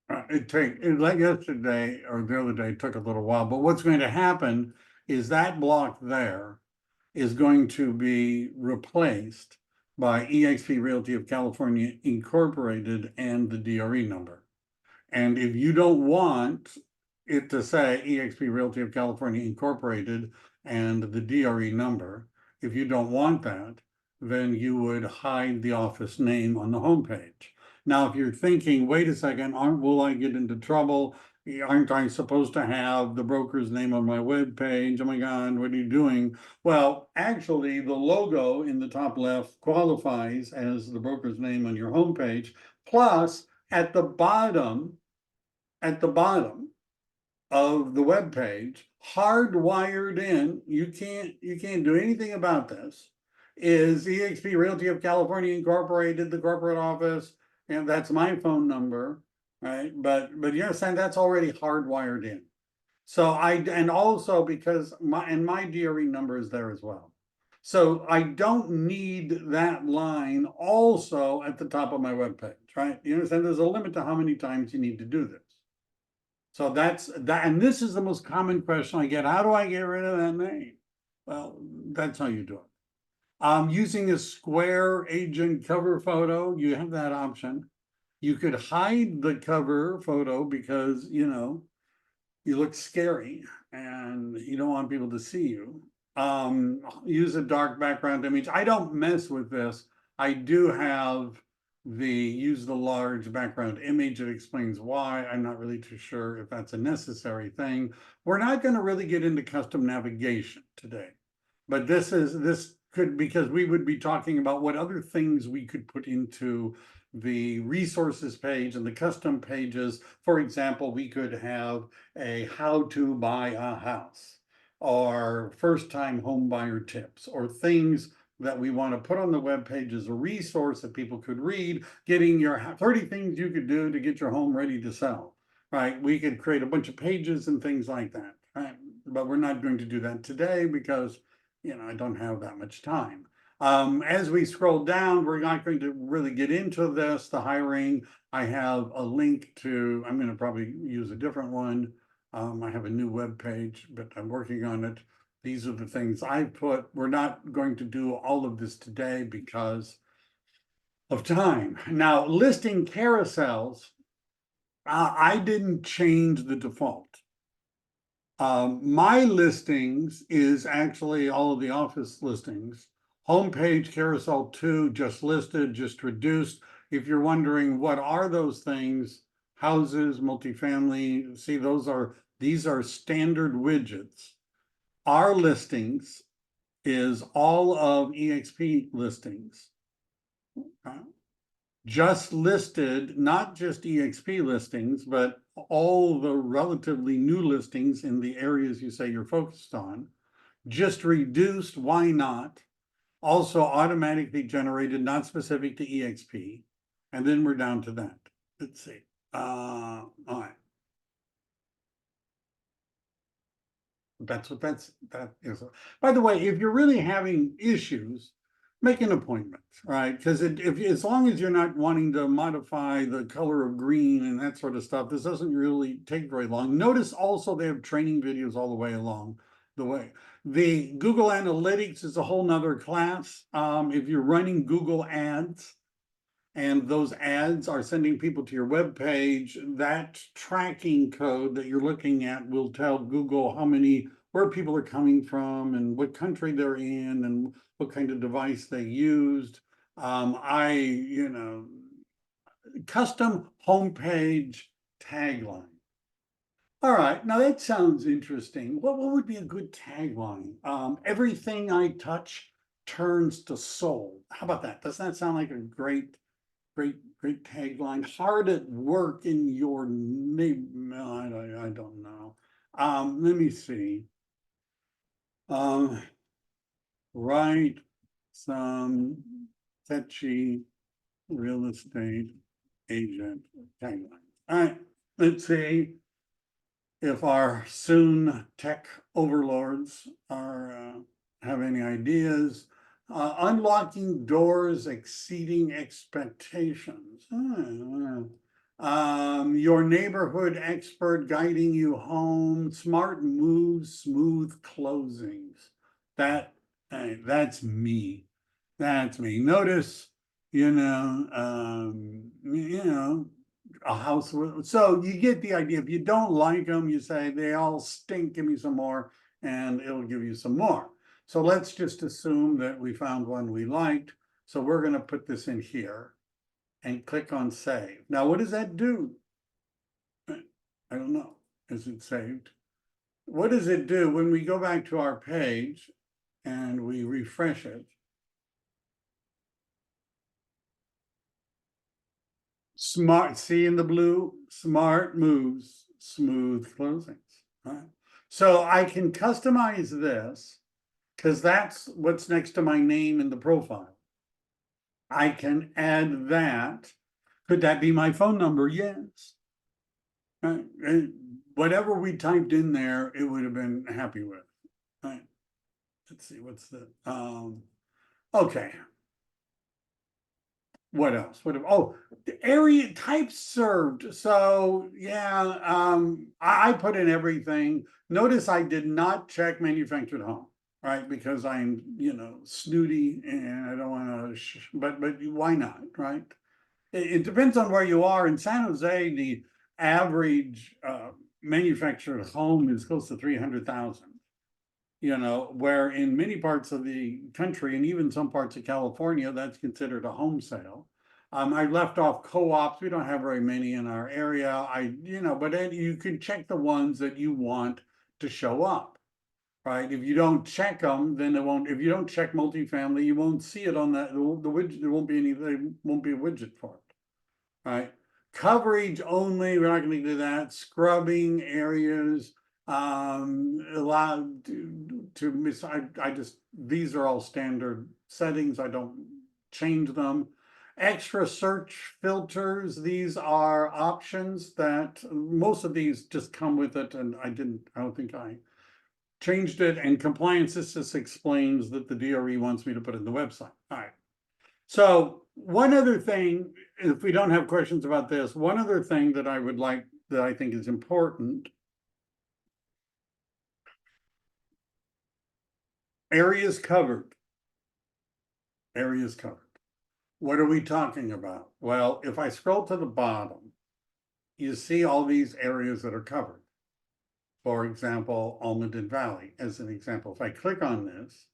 Speaker 1: Like yesterday or the other day, it took a little while, but what's going to happen is that block there is going to be replaced by eXp Realty of California Incorporated and the DRE number. And if you don't want it to say eXp Realty of California Incorporated and the DRE number, If you don't want that, then you would hide the office name on the homepage. Now, if you're thinking, wait a second, will I get into trouble? Aren't I supposed to have the broker's name on my web page? Oh my God, what are you doing? Well, actually, the logo in the top left qualifies as the broker's name on your homepage. Plus, at the bottom of the web page, hardwired in, you can't do anything about this, is eXp Realty of California Incorporated, the corporate office, and that's my phone number, right? But you understand that's already hardwired in. So and also because my DRE number is there as well. So I don't need that line also at the top of my webpage, right? You understand there's a limit to how many times you need to do this. So that's that, and this is the most common question I get. How do I get rid of that name? Well, that's how you do it. Using a square agent cover photo, you have that option. You could hide the cover photo because, you know, you look scary and you don't want people to see you. Use a dark background image. I don't mess with this. I do have use the large background image. It explains why. I'm not really too sure if that's a necessary thing. We're not going to really get into custom navigation today, but this could, because we would be talking about what other things we could put into the resources page and the custom pages. For example, we could have a how to buy a house, or first time home buyer tips, or things that we want to put on the web page as a resource that people could read, getting your 30 things you could do to get your home ready to sell, right? We could create a bunch of pages and things like that, right? But we're not going to do that today because, you know, I don't have that much time. As we scroll down, we're not going to really get into this, the hiring. I have a link to, I'm going to probably use a different one. I have a new web page, but I'm working on it. These are the things I put. We're not going to do all of this today because of time. Now, listing carousels, I didn't change the default. My listings is actually all of the office listings. Homepage carousel 2, just listed, just reduced. If you're wondering what are those things, houses, multifamily, see, these are standard widgets. Our listings is all of eXp listings. Just listed, not just eXp listings, but all the relatively new listings in the areas you say you're focused on. Just reduced, why not? Also automatically generated, not specific to eXp. And then we're down to that. Let's see. All right. That is. By the way, if you're really having issues, make an appointment, right? Because as long as you're not wanting to modify the color of green and that sort of stuff, this doesn't really take very long. Notice also they have training videos all the way along the way. The Google Analytics is a whole nother class. If you're running Google ads, and those ads are sending people to your web page, that tracking code that you're looking at will tell Google where people are coming from and what country they're in and what kind of device they used. Custom homepage tagline. All right, now that sounds interesting. What would be a good tagline? Everything I touch turns to sold. How about that? Doesn't that sound like a great tagline? Hard at work in your name. I don't know. Let me see. Write some catchy real estate agent tagline. All right, let's see if our soon tech overlords have any ideas. Unlocking doors exceeding expectations. Your neighborhood expert guiding you home. Smart moves, smooth closings. That's me. That's me. Notice, a house. So you get the idea. If you don't like them, you say they all stink. Give me some more, and it'll give you some more. So let's just assume that we found one we liked. So we're gonna put this in here and click on save. Now, what does that do? I don't know. Is it saved? What does it do when we go back to our page and we refresh it? Smart, see in the blue, smart moves, smooth closings. Right? So I can customize this because that's what's next to my name in the profile. I can add that. Could that be my phone number? Yes. And whatever we typed in there, it would have been happy with. Right. Let's see, what's the okay. What else? Oh, the area type served. So yeah, I put in everything. Notice I did not check manufactured home, right? Because I'm, snooty and I don't want to, but why not, right? It depends on where you are. In San Jose, the average manufactured home is close to 300,000. Where in many parts of the country and even some parts of California, that's considered a home sale. I left off co-ops. We don't have very many in our area. But then you can check the ones that you want to show up, right? If you don't check them, then it won't. If you don't check multifamily, you won't see it on that. The widget, there won't be any. There won't be a widget for it, right? Coverage only. We're not going to do that. Scrubbing areas. Allowed to miss. I just, these are all standard settings. I don't change them. Extra search filters. These are options that most of these just come with it, and I don't think I changed it. And compliance, this just explains that the DRE wants me to put it in the website. All right. So one other thing, if we don't have questions about this, one other thing that I would like, that I think is important. Areas covered. Areas covered. What are we talking about? Well, if I scroll to the bottom, you see all these areas that are covered. For example, Almaden Valley, as an example. If I click on this,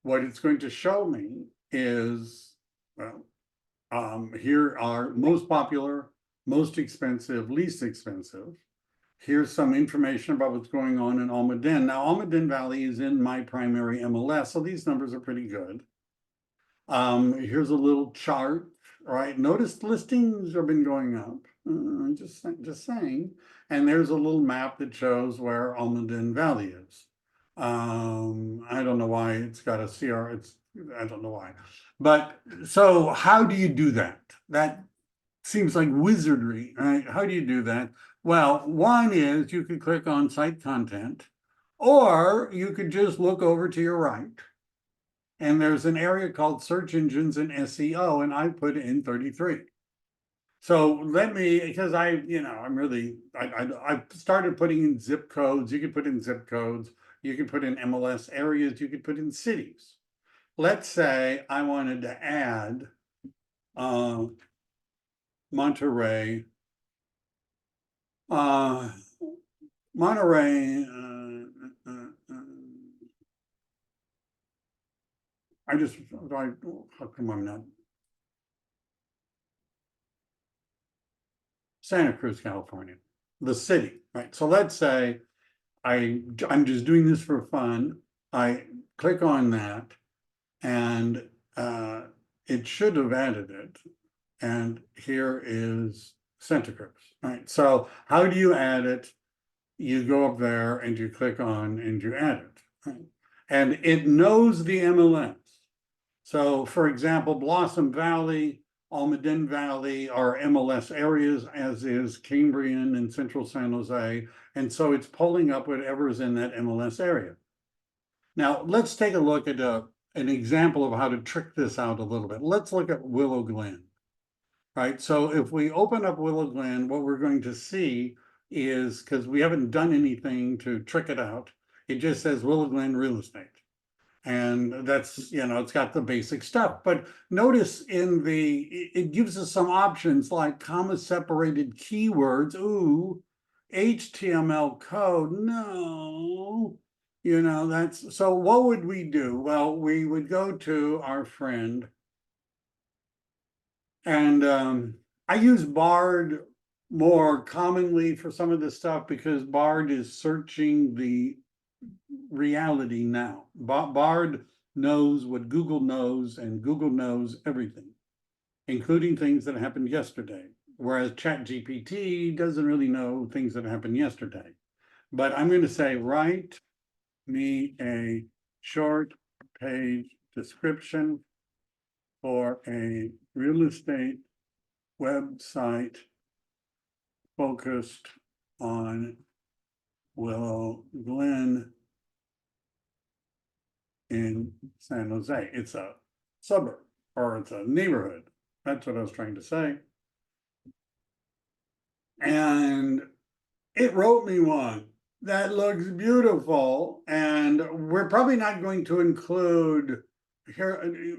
Speaker 1: what it's going to show me is, well, here are most popular, most expensive, least expensive. Here's some information about what's going on in Almaden. Now, Almaden Valley is in my primary MLS, so these numbers are pretty good. Here's a little chart, right? Notice listings have been going up. Just saying. And there's a little map that shows where Almaden Valley is. I don't know why it's got a CR. I don't know why. But so how do you do that? That seems like wizardry, right? How do you do that? Well, one is you could click on site content, or you could just look over to your right. And there's an area called search engines and SEO, and I put in 33. So let me, because I'm really, I started putting in zip codes. You could put in zip codes. You could put in MLS areas. You could put in cities. Let's say I wanted to add Monterey, Monterey, how come I'm not? Santa Cruz, California, the city, right? So let's say I'm just doing this for fun. I click on that and it should have added it. And here is Santa Cruz, right? So how do you add it? You go up there and you click on and you add it, right? And it knows the MLS. So for example, Blossom Valley, Almaden Valley are MLS areas, as is Cambrian and Central San Jose. And so it's pulling up whatever is in that MLS area. Now, let's take a look at an example of how to trick this out a little bit. Let's look at Willow Glen. Right, so if we open up Willow Glen, what we're going to see is, because we haven't done anything to trick it out, it just says Willow Glen Real Estate. And that's, it's got the basic stuff. But notice it gives us some options like comma separated keywords. Ooh, HTML code. No. You know, that's, so what would we do? Well, we would go to our friend. And I use Bard more commonly for some of this stuff because Bard is searching the reality now. Bard knows what Google knows, and Google knows everything, including things that happened yesterday. Whereas ChatGPT doesn't really know things that happened yesterday. But I'm going to say, write me a short page description for a real estate website focused on Willow Glen in San Jose. It's a suburb, or it's a neighborhood. That's what I was trying to say. And it wrote me one that looks beautiful. And we're probably not going to include here.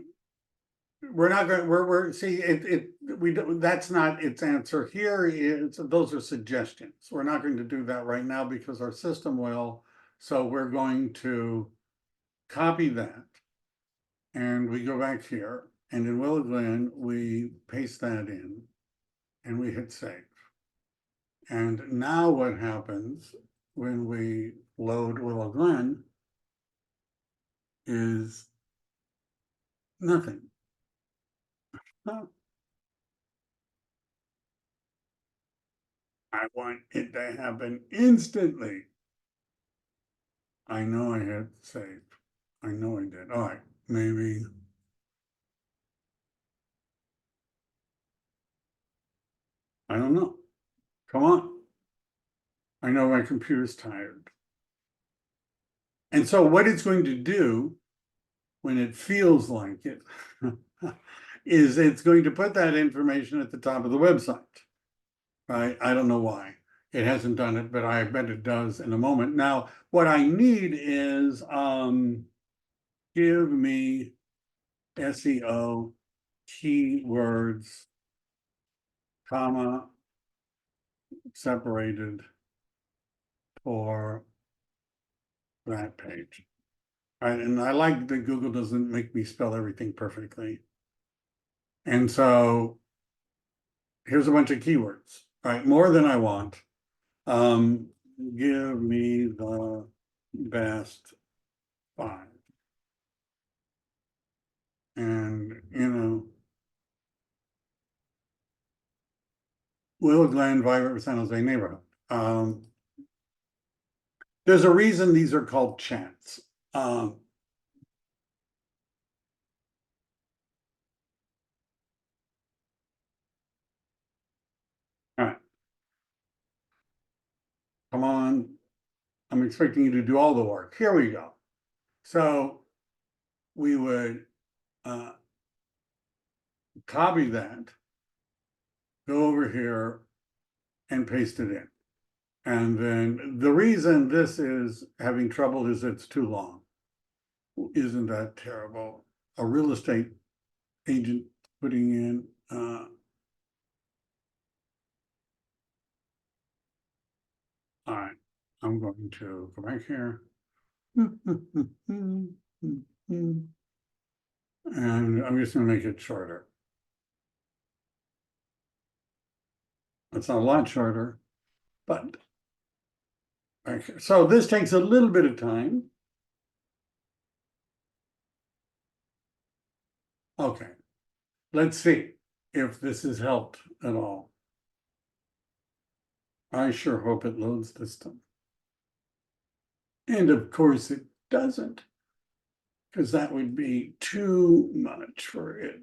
Speaker 1: We're not going, we're, see, that's not its answer here. It's, those are suggestions. We're not going to do that right now because our system will. So we're going to copy that. And we go back here, and in Willow Glen, we paste that in and we hit save. And now what happens when we load Willow Glen is nothing. Huh. I want it to happen instantly. I know I hit save. I know I did. All right, maybe. I don't know. Come on. I know my computer's tired. And so what it's going to do when it feels like it is it's going to put that information at the top of the website. Right? I don't know why. It hasn't done it, but I bet it does in a moment. Now, what I need is give me SEO keywords, comma, separated for that page. Right, and I like that Google doesn't make me spell everything perfectly. And so here's a bunch of keywords, right? More than I want. Give me the best 5. And, you know, Willow Glen, vibrant San Jose neighborhood. There's a reason these are called chats. All right. Come on. I'm expecting you to do all the work. Here we go. So we would copy that, go over here and paste it in. And then the reason this is having trouble is it's too long. Isn't that terrible? A real estate agent putting in all right, I'm going to go back here. And I'm just gonna make it shorter. It's not a lot shorter, but okay. So this takes a little bit of time. Okay, let's see if this has helped at all. I sure hope it loads this time. And of course it doesn't, because that would be too much for it.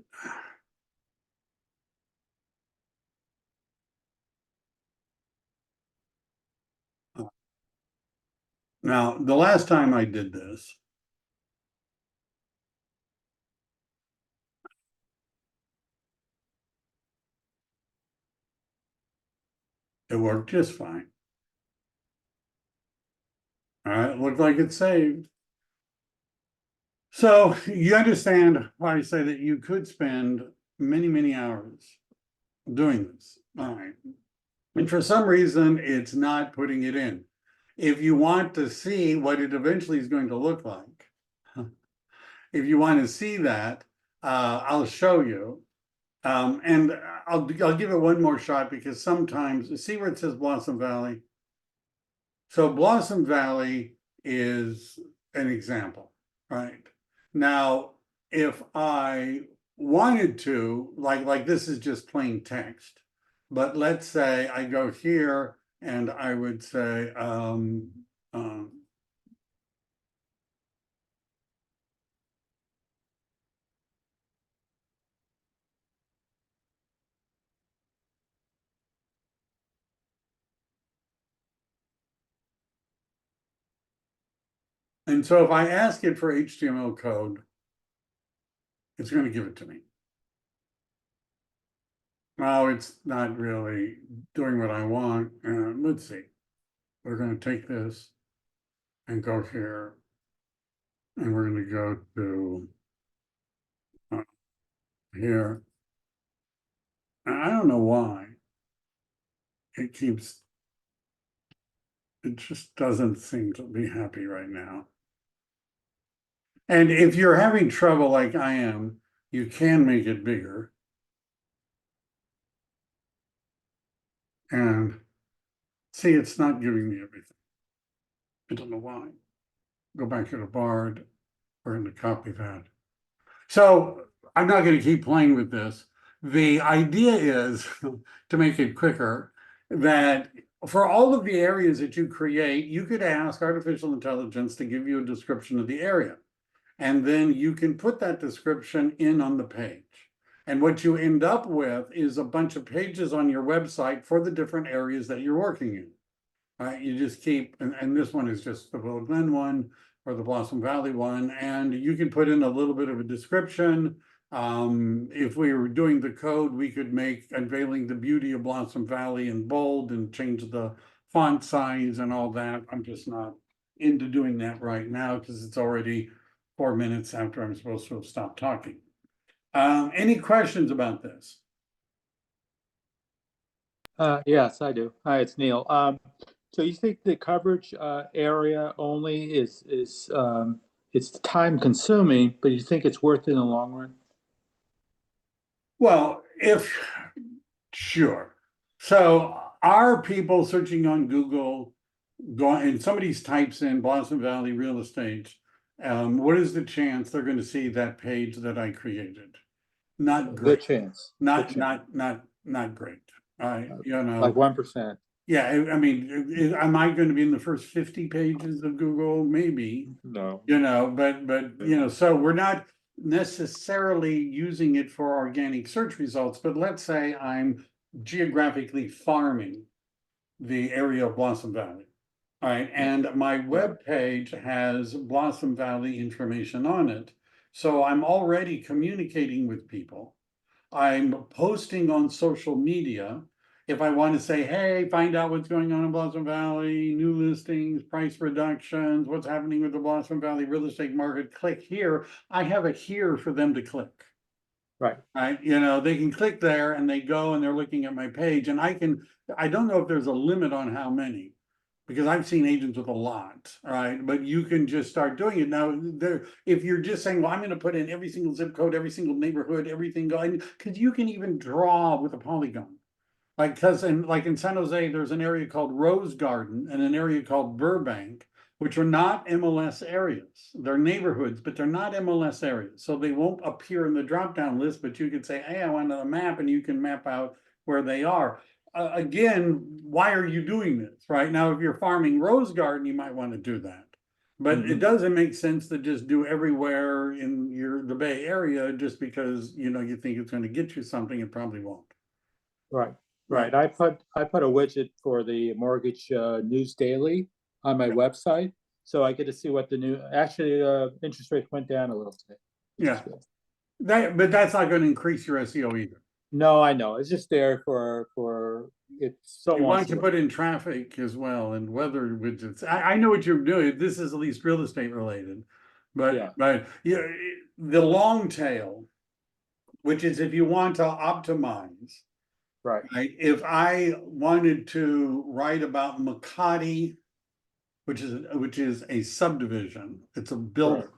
Speaker 1: Now, the last time I did this, it worked just fine. All right, it looked like it saved. So you understand why I say that you could spend many, many hours doing this. All right. And for some reason, it's not putting it in. if you want to see what it eventually is going to look like, if you want to see that, I'll show you. And I'll give it one more shot because sometimes, see where it says Blossom Valley? So Blossom Valley is an example, right? Now, if I wanted to, like this is just plain text, but let's say I go here and I would say, and so if I ask it for HTML code, it's going to give it to me. Now it's not really doing what I want. Let's see. We're going to take this and go here, and we're going to go to here. I don't know why it keeps, it just doesn't seem to be happy right now. And if you're having trouble like I am, you can make it bigger. And see, it's not giving me everything. I don't know why. Go back to the Bard. We're going to copy that. So I'm not going to keep playing with this. The idea is to make it quicker, that for all of the areas that you create, you could ask artificial intelligence to give you a description of the area. And then you can put that description in on the page. And what you end up with is a bunch of pages on your website for the different areas that you're working in. You just keep, and this one is just the Willow Glen one or the Blossom Valley one, and you can put in a little bit of a description. If we were doing the code, we could make unveiling the beauty of Blossom Valley in bold and change the font size and all that. I'm just not into doing that right now because it's already 4 minutes after I'm supposed to have stopped talking. Any questions about this?
Speaker 2: Yes, I do. Hi, it's Neil. So you think the coverage area only is it's time consuming, but you think it's worth it in the long run?
Speaker 1: Well, sure. So are people searching on Google going, and somebody types in Blossom Valley real estate, what is the chance they're going to see that page that I created? Not
Speaker 2: Good
Speaker 1: great.
Speaker 2: chance.
Speaker 1: Not
Speaker 2: Good chance.
Speaker 1: not great. You
Speaker 2: Like
Speaker 1: know,
Speaker 2: 1%.
Speaker 1: yeah, I mean, am I going to be in the first 50 pages of Google? Maybe,
Speaker 2: No.
Speaker 1: you know, but you know, so we're not necessarily using it for organic search results, but let's say I'm geographically farming the area of Blossom Valley. All right, and my web page has Blossom Valley information on it. So I'm already communicating with people. I'm posting on social media. If I want to say, hey, find out what's going on in Blossom Valley, new listings, price reductions, what's happening with the Blossom Valley real estate market, click here. I have a here for them to click.
Speaker 2: Right.
Speaker 1: You know, they can click there and they go and they're looking at my page, and I don't know if there's a limit on how many, because I've seen agents with a lot, right? But you can just start doing it now. If you're just saying, well, I'm going to put in every single zip code, every single neighborhood, everything going, because you can even draw with a polygon. Like, because in San Jose, there's an area called Rose Garden and an area called Burbank, which are not MLS areas. They're neighborhoods, but they're not MLS areas. So they won't appear in the drop-down list, but you could say, hey, I want a map, and you can map out where they are. Again, why are you doing this? Right now, if you're farming Rose Garden, you might want to do that. But it doesn't make sense to just do everywhere in the Bay Area just because, you know, you think it's going to get you something. It probably won't.
Speaker 2: Right. Right. I put a widget for the mortgage news daily on my website, so I get to see what the new interest rate went down a little today.
Speaker 1: Yeah. But that's not going to increase your SEO either.
Speaker 2: No, I know. It's just there for it's so.
Speaker 1: Why don't you put in traffic as well and weather widgets? I know what you're doing. This is at least real estate related, but yeah, the long tail, which is if you want to optimize.
Speaker 2: Right.
Speaker 1: If I wanted to write about Makati which is a subdivision. It's a building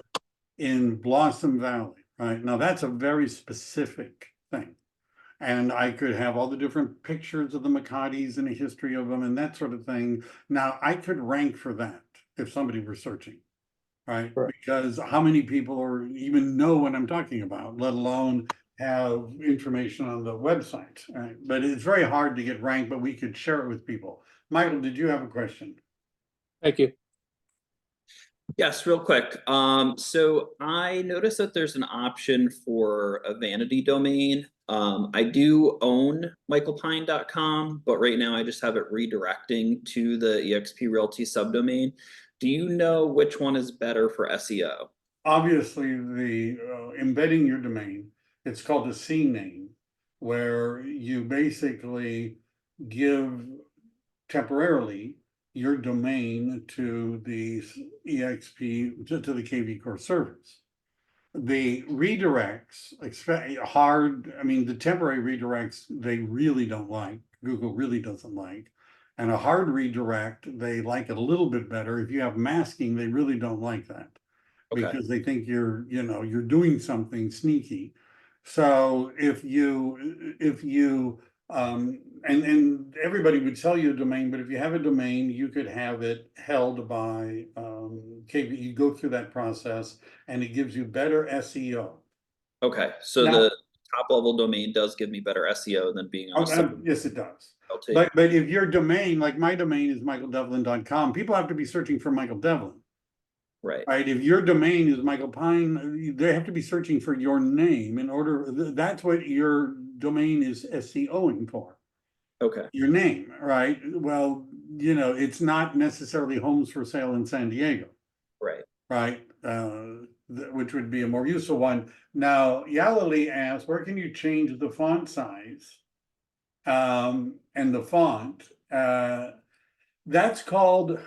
Speaker 1: in Blossom Valley, right? Now that's a very specific thing. And I could have all the different pictures of the Macatis and a history of them and that sort of thing. Now I could rank for that if somebody were searching, right?
Speaker 2: Right.
Speaker 1: Because how many people or even know what I'm talking about, let alone have information on the website, right? But it's very hard to get ranked, but we could share it with people. Michael, did you have a question?
Speaker 2: Thank you.
Speaker 3: Yes, real quick. So I noticed that there's an option for a vanity domain. I do own michaelpine.com, but right now I just have it redirecting to the eXp Realty subdomain. Do you know which one is better for SEO?
Speaker 1: Obviously, the embedding your domain, it's called a C name, where you basically give temporarily your domain to the EXP, to the kvCore servers. The redirects, I mean, the temporary redirects, they really don't like, Google really doesn't like. And a hard redirect, they like it a little bit better. If you have masking, they really don't like that.
Speaker 3: Okay.
Speaker 1: Because they think you're doing something sneaky. So if you and everybody would sell you a domain, but if you have a domain, you could have it held by KB. You go through that process and it gives you better SEO.
Speaker 3: Okay, so
Speaker 1: Now-
Speaker 3: the top level domain does give me better SEO than being on a sub.
Speaker 1: Yes, it does.
Speaker 3: Realty.
Speaker 1: But if your domain, like my domain is michael.devlin.com, people have to be searching for Michael Devlin.
Speaker 3: Right.
Speaker 1: Right, if your domain is Michael Pine, they have to be searching for your name in order, that's what your domain is SEOing for.
Speaker 3: Okay.
Speaker 1: Your name, right? Well, it's not necessarily homes for sale in San Diego,
Speaker 3: Right.
Speaker 1: right? Which would be a more useful one. Now, Yalali asks, where can you change the font size? And the font, that's called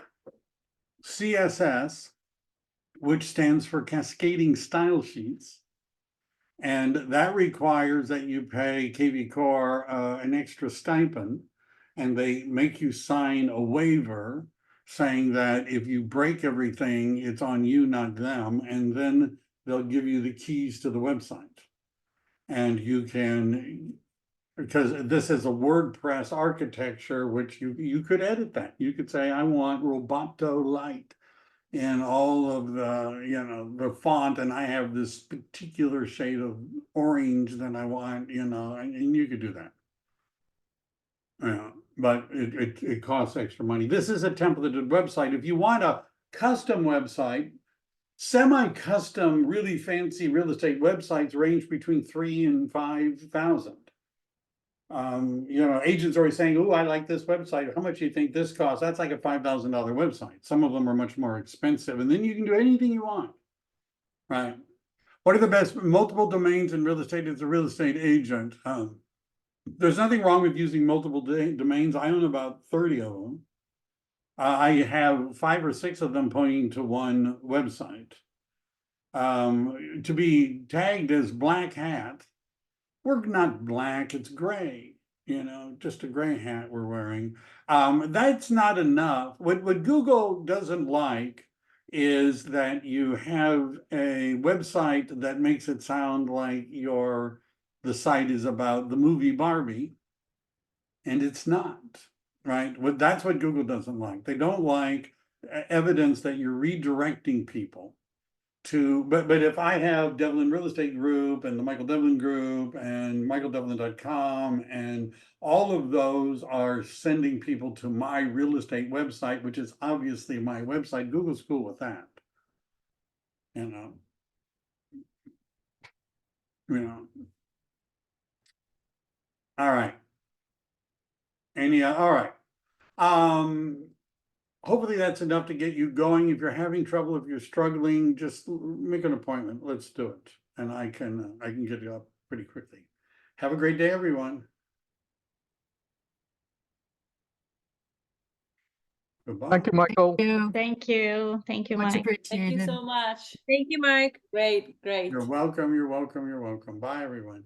Speaker 1: CSS, which stands for Cascading Style Sheets. And that requires that you pay kvCore an extra stipend, and they make you sign a waiver saying that if you break everything, it's on you, not them, and then they'll give you the keys to the website. And you can, because this is a WordPress architecture, which you could edit that. You could say, I want Roboto Light in all of the font, and I have this particular shade of orange that I want, and you could do that. Yeah, but it costs extra money. This is a templated website. If you want a custom website, semi-custom, really fancy real estate websites range between $3,000 and $5,000. Agents are always saying, oh, I like this website. How much do you think this costs? That's like a $5,000 website. Some of them are much more expensive, and then you can do anything you want, right? What are the best multiple domains in real estate as a real estate agent? There's nothing wrong with using multiple domains. I own about 30 of them. I have 5 or 6 of them pointing to one website. To be tagged as black hat, we're not black, it's gray, just a gray hat we're wearing. That's not enough. What Google doesn't like is that you have a website that makes it sound like the site is about the movie Barbie, and it's not, right? That's what Google doesn't like. They don't like evidence that you're redirecting people to, but if I have Devlin Real Estate Group and the Michael Devlin Group and michael.devlin.com, and all of those are sending people to my real estate website, which is obviously my website, Google's cool with that. All right. All right. Hopefully that's enough to get you going. If you're having trouble, if you're struggling, just make an appointment. Let's do it. And I can get you up pretty quickly. Have a great day, everyone. Goodbye.
Speaker 4: Thank you, Michael.
Speaker 5: Thank you. Thank you,
Speaker 4: Much
Speaker 5: Mike.
Speaker 6: Thank
Speaker 4: appreciated.
Speaker 6: you so much.
Speaker 7: Thank you, Mike.
Speaker 6: Great, great.
Speaker 1: You're welcome. You're welcome. You're welcome. Bye, everyone.